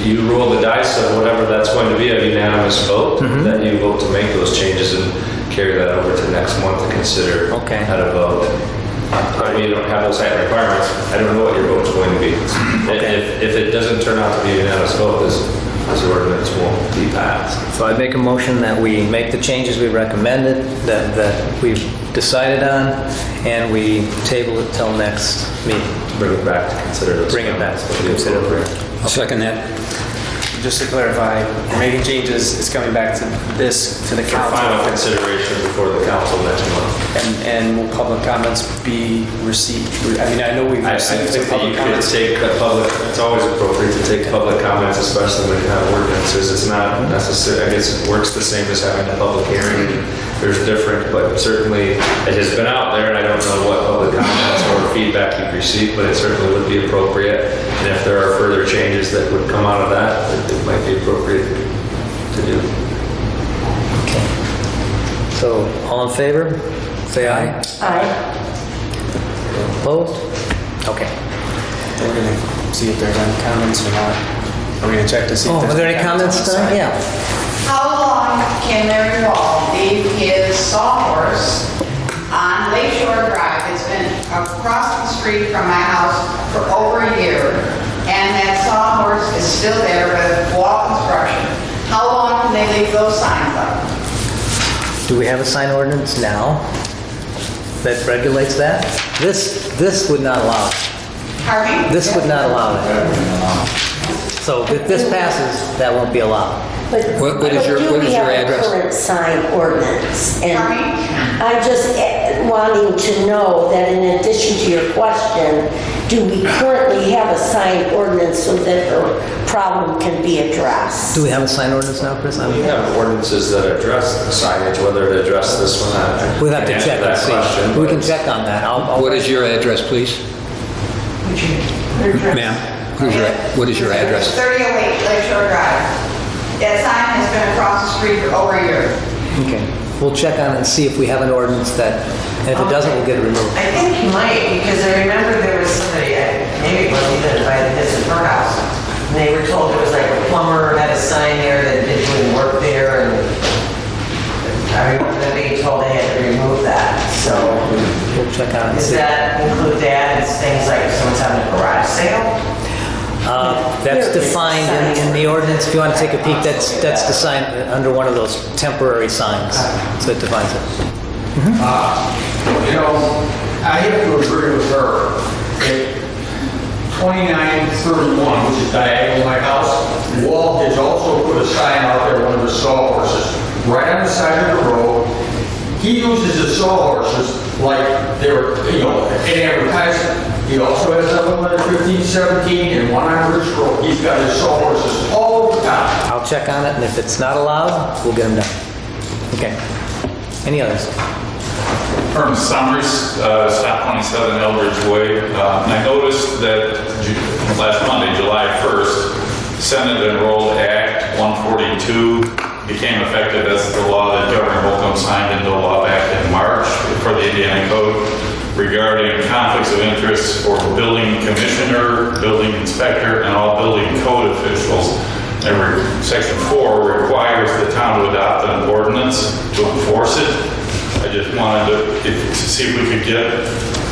you roll the dice of whatever that's going to be, a unanimous vote, then you vote to make those changes and carry that over to next month to consider at a vote. I mean, you don't have those height requirements. I don't know what your vote's going to be. If it doesn't turn out to be a unanimous vote, this ordinance won't be passed. So I'd make a motion that we make the changes we recommended, that we've decided on, and we table it till next meeting. Bring it back to consider those. Bring it back to consider. I'll second that. Just to clarify, you're making changes, it's coming back to the For council. final consideration before the council next month. And will public comments be received? I mean, I know we've I received some think that you public could comments. take public, it's always appropriate to take public comments, especially when you have ordinances. It's not necessary, I guess it works the same as having a public hearing. There's different, but certainly it has been out there, and I don't know what public comments or feedback you've received, but it certainly would be appropriate. And if there are further changes that would come out of that, it might be appropriate to do. Okay. So, all in favor? Say aye. Aye. Opposed? Okay. We're gonna see if there's any comments or not. Are we gonna check to see if Oh, there's are there any on comments the tonight? side? Yeah. How long can their dog leave his sawhorse on Lakeshore Drive? It's been across the street from my house for over a year, and that sawhorse is still there with wall construction. How long can they leave those signs up? Do we have a sign ordinance now that regulates that? This would not allow it. Pardon me? This would not allow it. So if this passes, that won't be allowed. What is your address? Do we have a current sign ordinance? And I'm just wanting to know that in addition to your question, do we currently have a sign ordinance so that the problem can be addressed? Do we have a sign ordinance now, Chris? We have ordinances that address the signage, whether to address this one. We'll have to check and see. We can check on that. What is your address, please? Ma'am, what is your address? 3008 Lakeshore Drive. That sign has been across the street for over a year. Okay. We'll check on it and see if we have an ordinance that, and if it doesn't, we'll get it removed. I think you might, because I remember there was somebody, maybe it wasn't even by the His Her House, and they were told there was like a plumber had a sign there that didn't really work there, and I remember them being told they had to remove that, so. We'll check on it. and Does see. that include that, and things like someone's having a garage sale? That's defined in the ordinance. If you want to take a peek, that's defined under one of those temporary signs. So it defines it. You know, I have to agree with her. At 2931, which is diagonal of my house, Walt has also put a sign out there, one of the sawhorses, right on the side of the road. He uses the sawhorses like they're, an advertisement. He also has another one at 1517 and one on Rich Road. He's got his sawhorses all over town. I'll check on it, and if it's not allowed, we'll get them done. Okay. Any others? Herm Summers, Stop 27 Eldridge Way. I noticed that last Monday, July 1st, Senate Enrolled Act 142 became effective as the law that Governor Holcomb signed into law back in March for the Indiana Code regarding conflicts of interest for building commissioner, building inspector, and all building code officials. Section 4 requires the town to adopt an ordinance to enforce it. I just wanted to see if we could get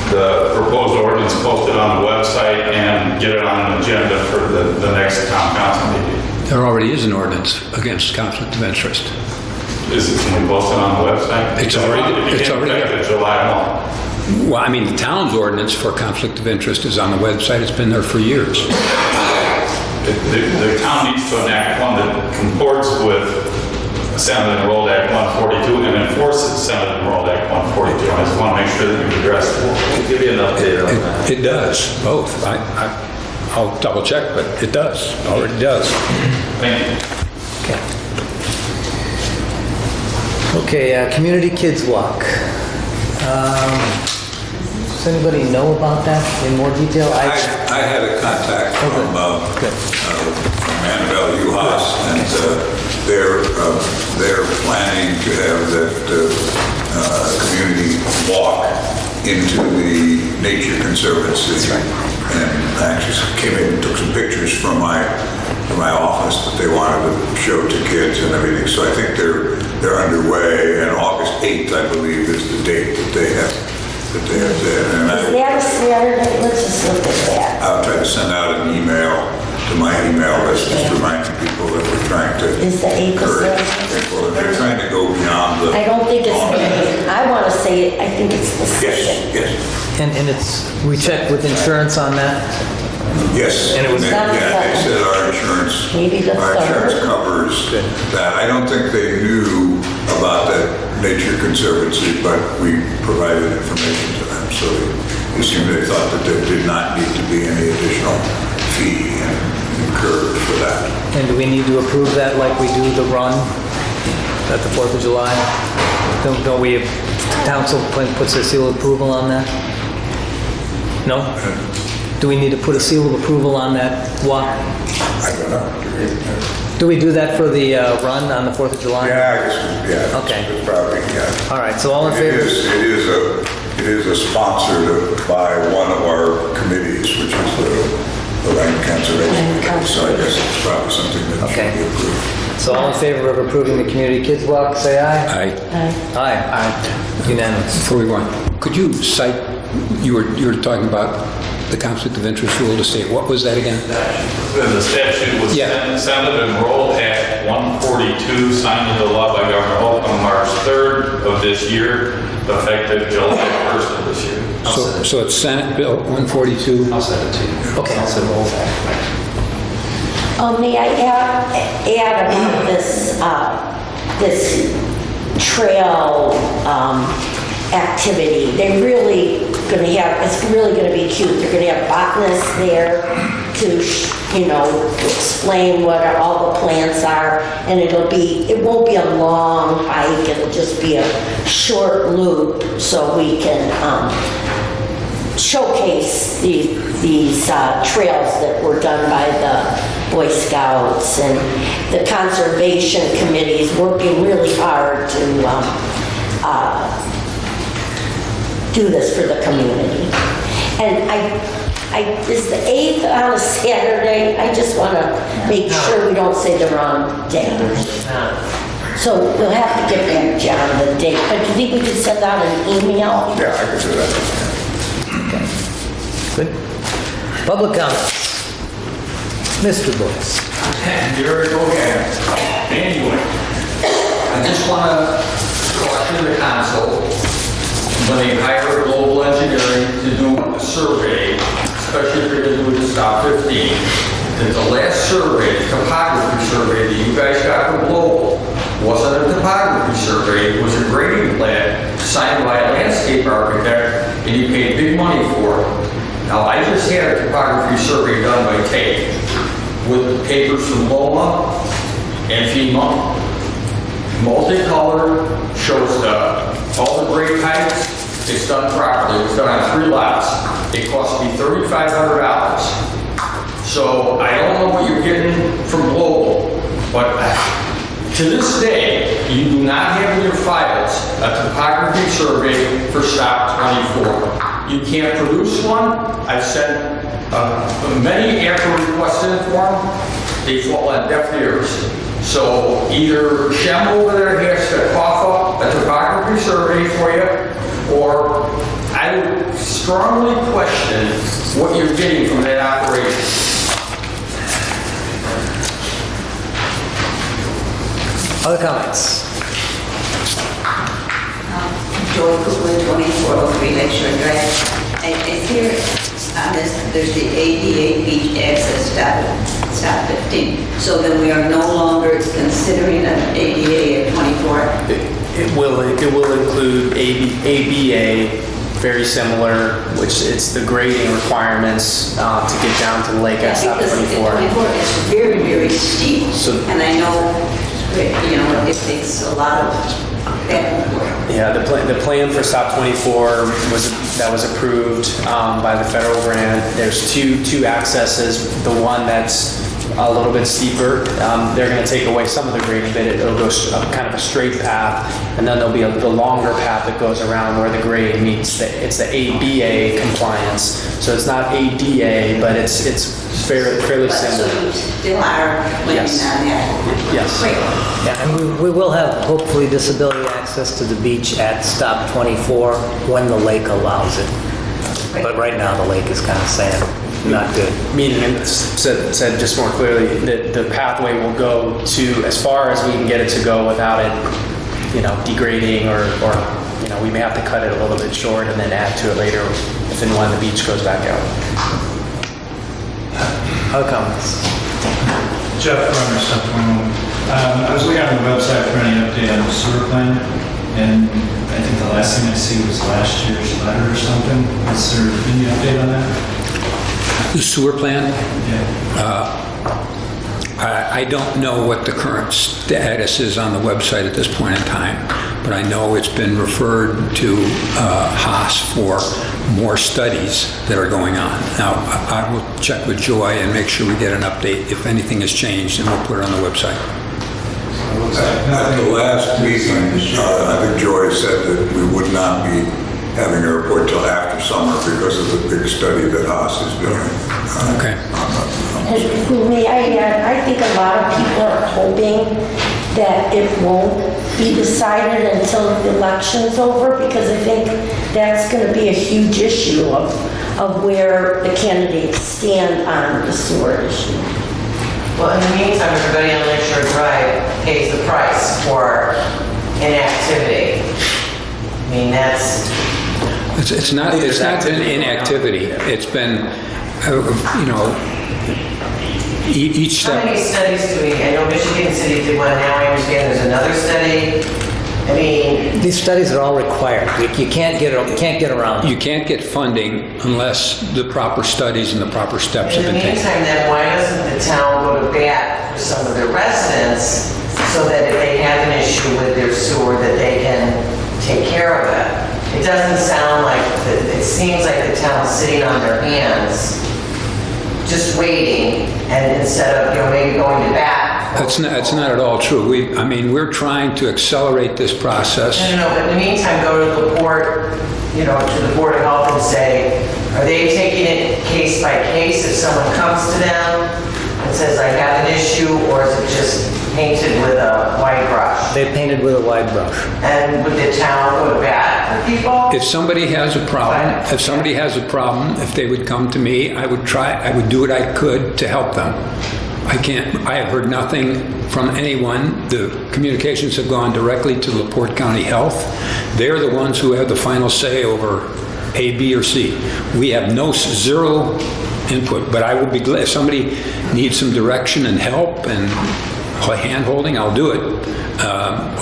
the proposed ordinance posted on the website and get it on an agenda for the next town council meeting. There already is an ordinance against conflict of interest. Can we post it on the website? It's already effective there. July 1. Well, I mean, the town's ordinance for conflict of interest is on the website. It's been there for years. The town needs to enact one that comports with Senate Enrolled Act 142 and enforces Senate Enrolled Act 142. I just want to make sure that you address it. We'll give you an update on that. It does, both. I'll double check, but it does, already does. Thank you. Okay, Community Kids Walk. Does anybody know about that in more detail? I had a contact from Annabelle Uhas, and they're planning to have that community walk into the Nature Conservancy. And I actually came in and took some pictures from my office that they wanted to show to kids and everything. So I think they're underway, and August 8th, I believe, is the date that they have there. And Is that a Saturday? Let's just look at that. I'll try to send out an email to my email list, just reminding people that we're trying to Is the 8th encourage people. They're trying to go beyond the. I don't think it's the 8th. I want to say it, I think it's the 2nd. Yes. And we checked with insurance on that? Yes. And it was they said our insurance covers that. I don't think they knew about that Nature Conservancy, but we provided information to them, so they assumed they thought that there did not need to be any additional fee incurred for that. And do we need to approve that like we do the run at the 4th of July? Don't we, council puts a seal of approval on that? No? Do we need to put a seal of approval on that walk? I don't know. Do we do that for the run on the 4th of July? Yeah, I guess, yeah. Okay. It's probably, yeah. All right, so all in It favor? it is a sponsored by one of our committees, which is the Land Conservation Committee, so I guess it's probably something that should be approved. So all in favor of approving the community kids walk, say aye. Aye. Aye. Aye. Unanimous. Before we go on, could you cite, you were talking about the conflict of interest rule to state, what was that again? The statute was Senate Enrolled Act 142, signed into law by Governor Holt on March 3rd of this year, effective July 1st of this year. So it's Senate Bill 142? I'll send it to you. Okay. I'll send it back. May I add about this trail activity? They're really going to have, it's really going to be cute. They're going to have botanists there to explain what all the plants are, and it won't be a long hike. It'll just be a short loop so we can showcase these trails that were done by the Boy Scouts, and the Conservation Committee is working really hard to do this for the community. And is the 8th on a Saturday? I just want to make sure we don't say the wrong day. So we'll have to get back, John, the date. But do you think we could send out an email? Yeah, I could do that. Okay. Good. Public comments. Mr. Boyce. Here we go again. Anyway, I just want to caution the council, when they hire global engineering to do a survey, especially if you're going to do it to stop 15, that the last survey, the topography survey that you guys got from Global, wasn't a topography survey, it was a grading plan signed by a landscape architect, and you paid big money for it. Now, I just had a topography survey done by Tate with papers from Loma and FEMA. Multicolored, shows all the grade heights. It's done properly. It was done on 3 lots. It cost me $3,500. So I don't know what you're getting from Global, but to this day, you do not have in your files a topography survey for Stop 24. You can't produce one. I've sent many after requested for them. They fall on deaf ears. So either Shem over there has to cough up a topography survey for you, or I would strongly question what you're getting from that operation. Other comments? Joy Goodwin, 2403 Lakeshore Drive. And here on this, there's the ADA beach access stop 15. So then we are no longer considering an ADA at 24? It will include ABA, very similar, which it's the grading requirements to get down to the lake at stop 24. Because 24 is very, very steep. And I know, it takes a lot of back and forth. Yeah, the plan for Stop 24 was approved by the federal grant. There's two accesses. The one that's a little bit steeper, they're going to take away some of the grading bit. It'll go kind of a straight path, and then there'll be the longer path that goes around where the grade meets. It's the ABA compliance, so it's not ADA, but it's fairly similar. So you still are planning on that? Yes. Great. Yeah, and we will have hopefully disability access to the beach at Stop 24 when the lake allows it. But right now the lake is kind of saying not good. Meaning, said just more clearly, that the pathway will go to as far as we can get it to go without it, degrading or we may have to cut it a little bit short and then add to it later if and when the beach goes back out. Other comments? Jeff Runner, Sub-21. I was looking on the website for any update on the sewer plan, and I think the last thing I see was last year's letter or something. Is there any update on that? The sewer plan? Yeah. I don't know what the current status is on the website at this point in time, but I know it's been referred to Haas for more studies that are going on. Now, I will check with Joy and make sure we get an update if anything has changed, and we'll put it on the website. At the last meeting, I think Joy said that we would not be having a report till after summer because of the big study that Haas is doing. Okay. May I add, I think a lot of people are hoping that it won't be decided until the election's over, because I think that's going to be a huge issue of where the candidates stand on the sewer issue. Well, in the meantime, everybody on Lakeshore Drive pays the price for inactivity. I mean, that's... It's not been inactivity. It's been, each step. How many studies do we, I know Michigan City did one, now I understand there's another study. I mean... These studies are all required. You can't get around. You can't get funding unless the proper studies and the proper steps have been taken. In the meantime, then, why doesn't the town go to bat for some of their residents so that if they have an issue with their sewer, that they can take care of it? It doesn't sound like, it seems like the town's sitting on their hands, just waiting, and instead of, maybe going to bat. That's not at all true. We're trying to accelerate this process. No, but in the meantime, go to the board, to the Board of Health and say, are they taking it case by case if someone comes to them and says, I have an issue, or is it just painted with a white brush? They painted with a white brush. And would the town go to bat for people? If somebody has a problem, if they would come to me, I would do what I could to help them. I have heard nothing from anyone. The communications have gone directly to LaPorte County Health. They're the ones who have the final say over A, B, or C. We have zero input, but I will be glad if somebody needs some direction and help and hand-holding, I'll do it.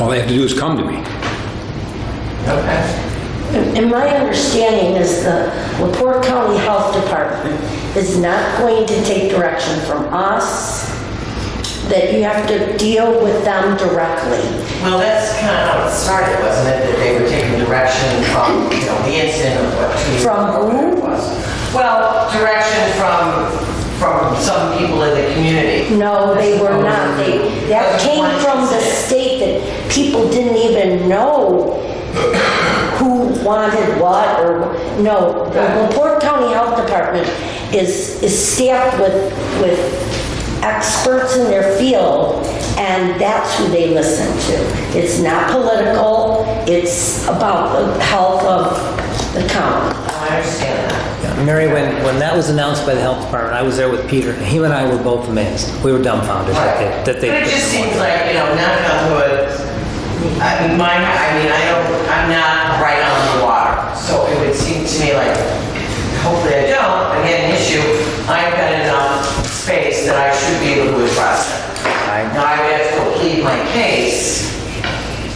All they have to do is come to me. Okay. And my understanding is the LaPorte County Health Department is not going to take direction from us, that you have to deal with them directly. Well, that's kind of how it started, wasn't it? That they were taking direction from, the incident of what, 2 years From ago, who? it was. Well, direction from some people in the community. No, they were not. That came from the state that people didn't even know who wanted what, or no. The LaPorte County Health Department is staffed with experts in their field, and that's who they listen to. It's not political. It's about the health of the county. I understand that. Mary, when that was announced by the health department, I was there with Peter, and he and I were both amazed. We were dumbfounded that they But it just seems like, knock on wood, I'm not right on the water. So it would seem to me like, hopefully I don't, I get an issue, I've got enough space that I should be able to address it. Now I would have to go plead my case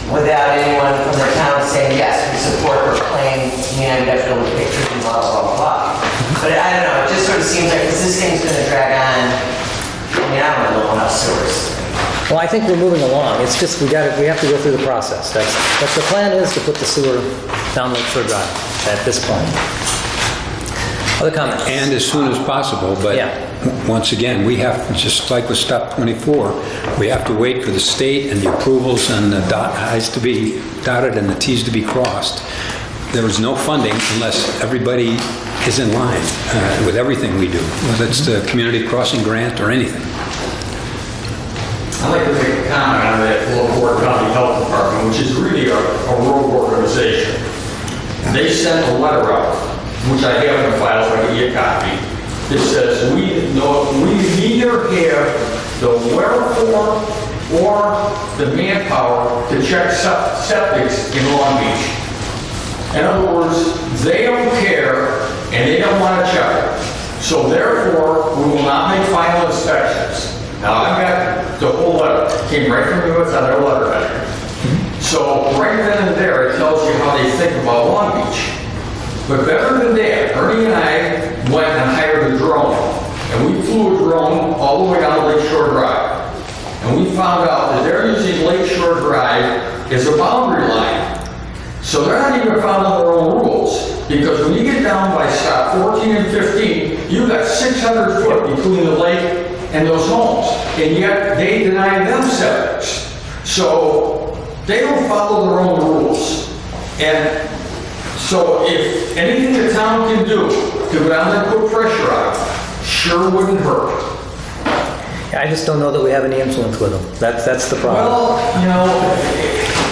without anyone from the town saying, yes, we support her claim. I would have to go with pictures and blah, blah, blah. But I don't know, it just sort of seems like this thing's going to drag on. I don't know enough sewers. Well, I think we're moving along. It's just we have to go through the process. That's the plan is to put the sewer down Lakeshore Drive at this point. Other comments? And as soon as possible, but once again, we have, just like with Stop 24, we have to wait for the state and the approvals and the I's to be dotted and the T's to be crossed. There is no funding unless everybody is in line with everything we do, whether it's the community crossing grant or anything. I'd like to make a comment on that LaPorte County Health Department, which is really a rogue organization. They sent a letter out, which I have in the file, so I can get a copy. It says, we neither have the wherefore or the manpower to check septics in Long Beach. In other words, they don't care and they don't want to check it. So therefore, we will not make final inspections. Now, I've got the whole letter. It came right from the U.S. on their letterhead. So right then and there, it tells you how they think about Long Beach. But better than that, Ernie and I went and hired a drone. And we flew a drone all the way down to Lakeshore Drive. And we found out that they're using Lakeshore Drive as a boundary line. So they're not even following their own rules. because when you get down by stop 14 and 15, you got 600 foot between the lake and those homes, and yet they deny them setbacks. So they don't follow their own rules. And so if anything the town can do to go down there and put pressure on it, sure wouldn't hurt. I just don't know that we have any influence with them. That's the problem. Well, you know,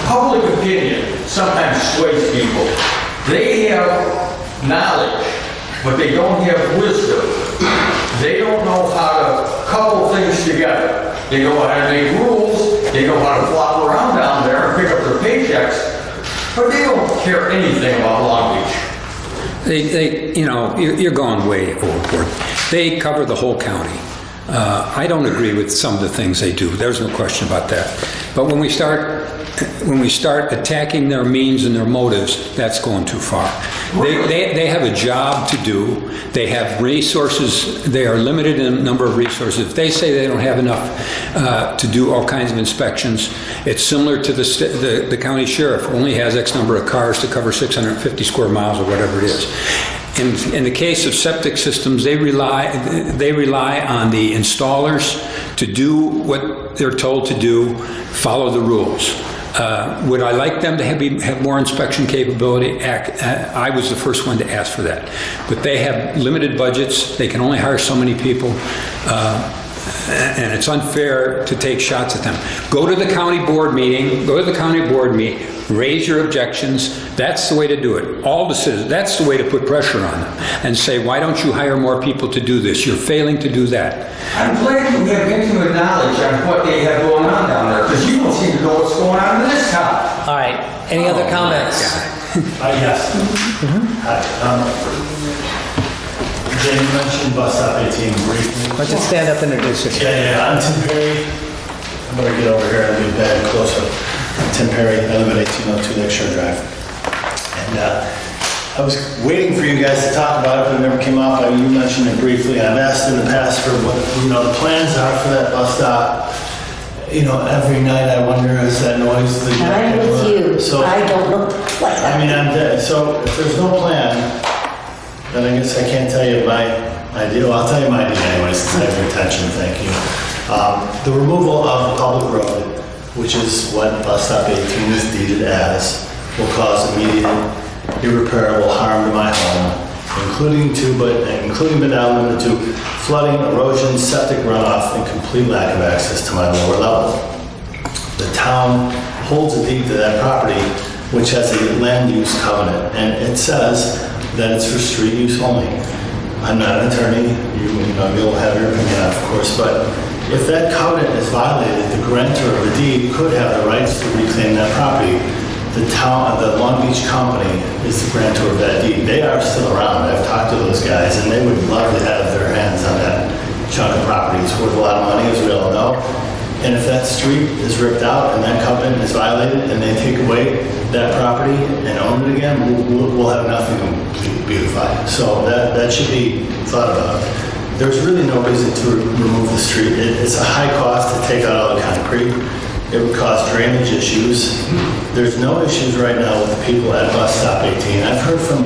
public opinion sometimes sways people. They have knowledge, but they don't have wisdom. They don't know how to couple things together. They know how to make rules, they know how to flop around down there and pick up their paychecks, but they don't care anything about Long Beach. You're going way overboard. They cover the whole county. I don't agree with some of the things they do. There's no question about that. But when we start attacking their means and their motives, that's going too far. They have a job to do. They have resources. They are limited in a number of resources. If they say they don't have enough to do all kinds of inspections, it's similar to the county sheriff who only has X number of cars to cover 650 square miles or whatever it is. In the case of septic systems, they rely on the installers to do what they're told to do, follow the rules. Would I like them to have more inspection capability? I was the first one to ask for that. But they have limited budgets. They can only hire so many people. And it's unfair to take shots at them. Go to the county board meeting, raise your objections. That's the way to do it. All the citizens, that's the way to put pressure on them and say, why don't you hire more people to do this? You're failing to do that. I'm glad you have intimate knowledge on what they have going on down there, because you don't seem to know what's going on in this town. All right, any other comments? Yes. Jay, you mentioned bus stop 18 briefly. Why don't you stand up and introduce yourself? Yeah, I'm Tim Perry. I'm going to get over here and be bad closer. I'm Tim Perry. I live at 1802 Lakeshore Drive. And I was waiting for you guys to talk about it, but it never came up. You mentioned it briefly. I've asked in the past for what the plans are for that bus stop. Every night I wonder, is that noise? I'm with you. So I don't look like that. I'm dead. So if there's no plan, then I guess I can't tell you my idea. Well, I'll tell you my idea anyways, since I have your attention, thank you. The removal of public road, which is what bus stop 18 is deeded as, will cause immediate, irreparable harm to my home, including but not limited to flooding, erosion, septic runoff, and complete lack of access to my lower level. The town holds a deed to that property, which has a land use covenant, and it says that it's for street use only. I'm not an attorney, you'll have your opinion of course, but if that covenant is violated, the grantor of the deed could have the rights to reclaim that property. The Long Beach company is the grantor of that deed. They are still around. I've talked to those guys, and they would love to have their hands on that chunk of property. It's worth a lot of money, as we all know. And if that street is ripped out and that covenant is violated and they take away that property and own it again, we'll have nothing to beautify. So that should be thought about. There's really no reason to remove the street. It's a high cost to take out all the concrete. It would cause drainage issues. There's no issues right now with the people at bus stop 18. I've heard from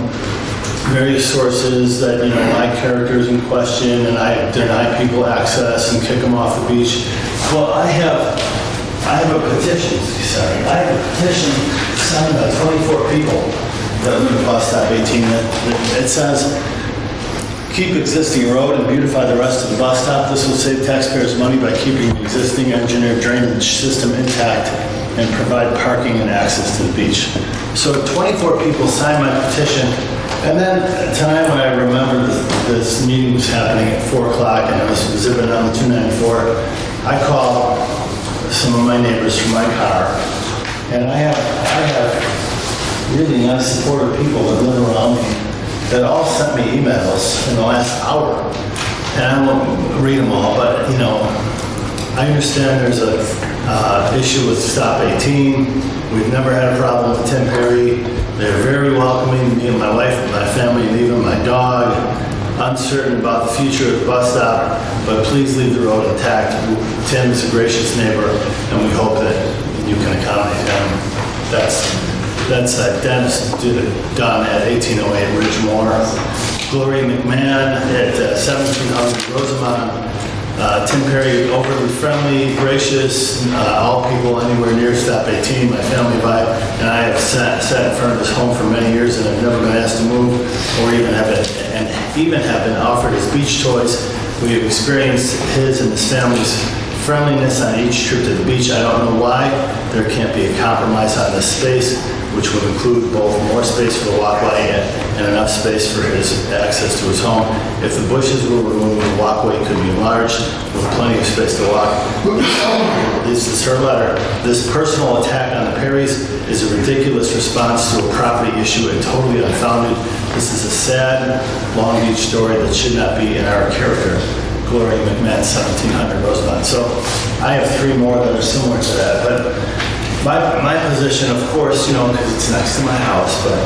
various sources that my character is in question and I deny people access and kick them off the beach. Well, I have a petition. I have a petition signed by 24 people that live at bus stop 18 that it says, keep existing road and beautify the rest of the bus stop. This will save taxpayers money by keeping the existing engineered drainage system intact and provide parking and access to the beach. So 24 people signed my petition. And then tonight when I remember this meeting was happening at 4 o'clock and I was zipping on the 294, I called some of my neighbors from my car, and I have really nice supportive people that live around me that all sent me emails in the last hour. And I won't read them all, but I understand there's a issue with Stop 18. We've never had a problem with Tim Perry. They're very welcoming to me and my wife and my family, and even my dog. Uncertain about the future of the bus stop, but please leave the road intact. Tim is a gracious neighbor, and we hope that you can accommodate him. That's That's Dennis done at 1808 Ridgemore. Gloria McMahon at 1700 Rosamond. Tim Perry, overly friendly, gracious, all people anywhere near stop 18, my family vibe, and I have sat in front of this home for many years and I've never been asked to move or even have been offered his beach toys. We have experienced his and his family's friendliness on each trip to the beach. I don't know why there can't be a compromise on this space, which would include both more space for the walkway and enough space for his access to his home. If the bushes were removed, the walkway could be enlarged with plenty of space to walk. This is her letter. This personal attack on the Perrys is a ridiculous response to a property issue and totally unfounded. This is a sad Long Beach story that should not be in our character. Gloria McMahon, 1700 Rosamond. So I have 3 more that are similar to that, but my position, of course, because it's next to my house, but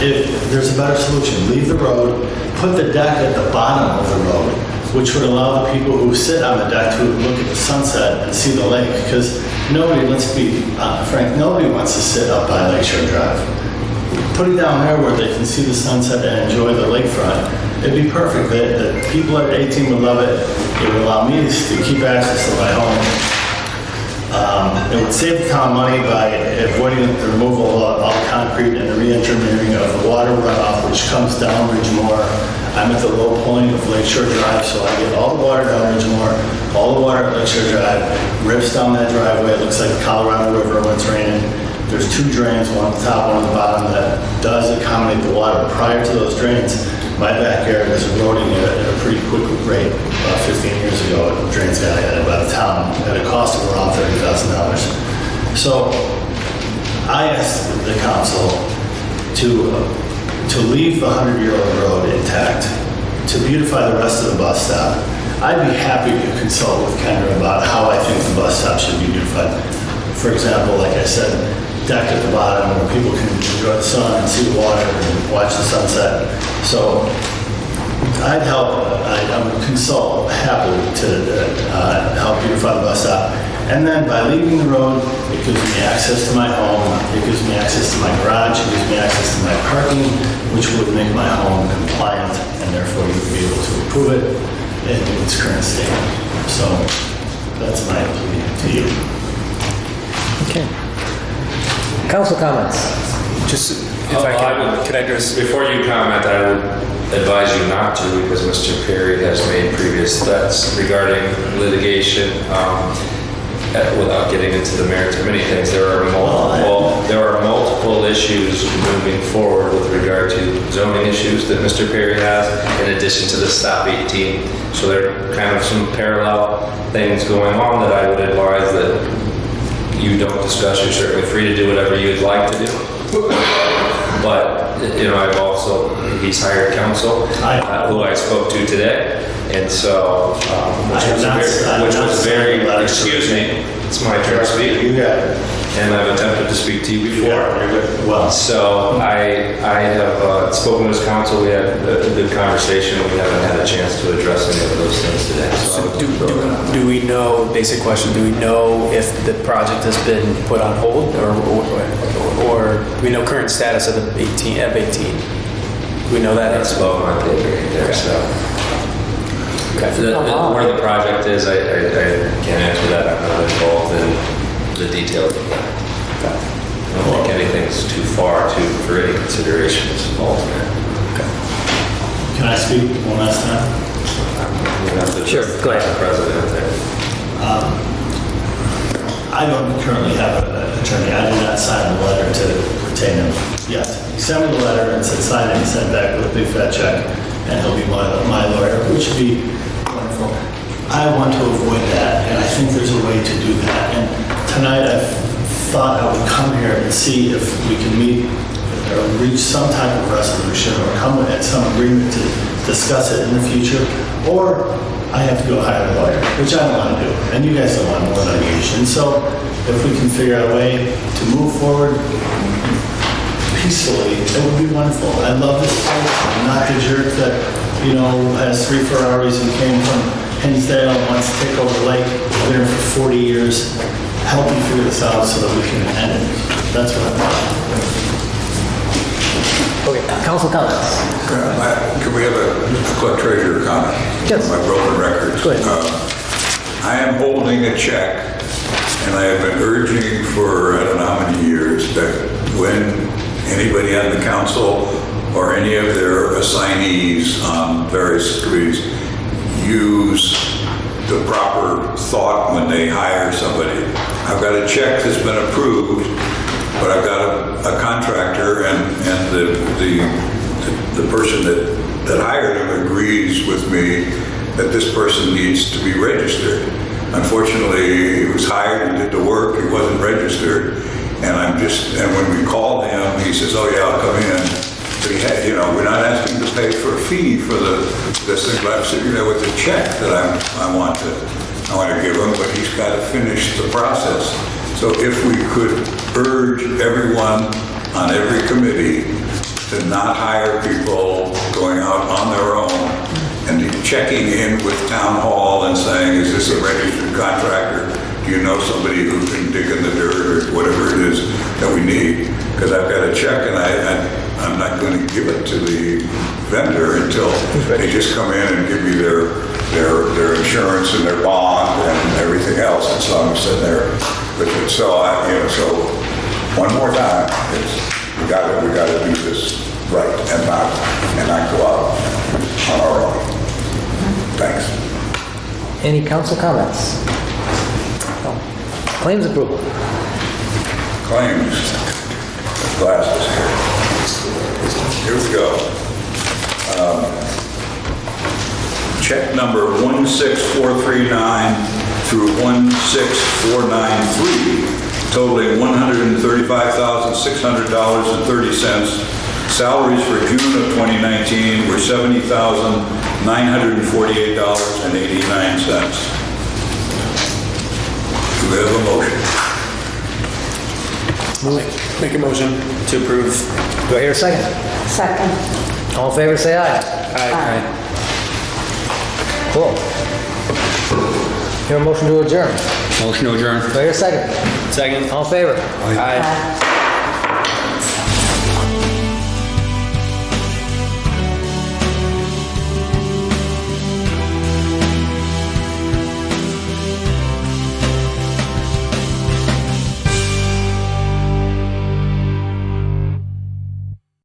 if there's a better solution, leave the road, put the deck at the bottom of the road, which would allow the people who sit on the deck to look at the sunset and see the lake, because nobody, let's be frank, nobody wants to sit up by Lakeshore Drive. Put it down there where they can see the sunset and enjoy the lakefront. It'd be perfect. The people at 18 would love it. It would allow me to keep access to my home. It would save the town money by avoiding the removal of all concrete and the re-engineering of the water runoff, which comes down Ridgemore. I'm at the low point of Lakeshore Drive, so I get all the water down Ridgemore, all the water at Lakeshore Drive, rips down that driveway. It looks like the Colorado River when it's raining. There's 2 drains, one at the top, one at the bottom, that does accommodate the water. Prior to those drains, my backyard was eroding at a pretty quick rate. About 15 years ago, drains got added by the town at a cost of around $30,000. So I asked the council to leave the 100-year-old road intact, to beautify the rest of the bus stop. I'd be happy to consult with Kendra about how I think the bus stop should be beautified. For example, like I said, deck at the bottom where people can enjoy the sun and see the water and watch the sunset. So I'd consult happily to help beautify the bus stop. And then by leaving the road, it gives me access to my home, it gives me access to my garage, it gives me access to my parking, which would make my home compliant, and therefore you would be able to approve it in its current state. So that's my plea to you. Okay. Council comments? Just, if could I address? Before you comment, I would advise you not to, because Mr. Perry has made previous threats regarding litigation. Without getting into the merits of many things, there are multiple issues moving forward with regard to zoning issues that Mr. Perry has, in addition to the Stop 18. So there are kind of some parallel things going on that I would advise that you don't discuss. You're certainly free to do whatever you'd like to do. But, he's hired counsel, who I spoke to today. And so, excuse me, it's my turn to speak. You got it. And I've attempted to speak to you before. Well, so I have spoken with counsel. We had a good conversation. We haven't had a chance to address any of those things today. So Do we know, basic question, do we know if the project has been put on hold or do we know current status of the 18? Do we know that? That's above my pay grade there, okay. so. Okay. Where the project is, I can't answer that. I'm not involved in the details of that. Okay. I don't think anything's too far for any considerations ultimate. Okay. Can I speak one last time? Sure, go ahead. President there. I don't currently have an attorney. I did not sign the letter to retain him yet. He sent me the letter and said sign it and sent back with a big fat check, and he'll be my lawyer, which would be wonderful. I want to avoid that, and I think there's a way to do that. And tonight I thought I would come here and see if we can meet or reach some type of resolution or come at some agreement to discuss it in the future, or I have to go hire a lawyer, which I don't want to do, and you guys don't want more litigation. So if we can figure out a way to move forward peacefully, it would be wonderful. I love this place. I'm not the jerk that, has 3 Ferraris and came from Hinsdale and wants to take over the lake. I've been here for 40 years. Help me figure this out so that we can end it. That's what I'm. Okay, council comments. Can we have a clerk treasurer comment? Yes. My broken records. Go ahead. I am holding a check, and I have been urging for I don't know how many years that when anybody on the council or any of their assignees on various committees use the proper thought when they hire somebody. I've got a check that's been approved, but I've got a contractor, and the person that hired him agrees with me that this person needs to be registered. Unfortunately, he was hired and did the work, he wasn't registered, and when we called him, he says, oh yeah, I'll come in. But he had, we're not asking to pay for a fee for this thing, but I'm sitting there with a check that I want to give him, but he's got to finish the process. So if we could urge everyone on every committee to not hire people going out on their own and checking in with town hall and saying, is this a registered contractor? Do you know somebody who can dig in the dirt or whatever it is that we need? Because I've got a check and I'm not going to give it to the vendor until they just come in and give me their insurance and their bond and everything else. And so I'm sitting there. So one more time, we got to do this right and not go out on our own. Thanks. Any council comments? No. Claims approval. Claims. Glasses here. Here we go. Check number 16439 through 16493, totaling $135,600.30. Salaries for June of 2019 were $70,948.89. Do we have a motion? Make a motion to approve. Do I hear a second? Second. All in favor, say aye. Aye. Cool. Hear a motion to adjourn. Motion to adjourn. Do I hear a second? Second. All in favor? Aye.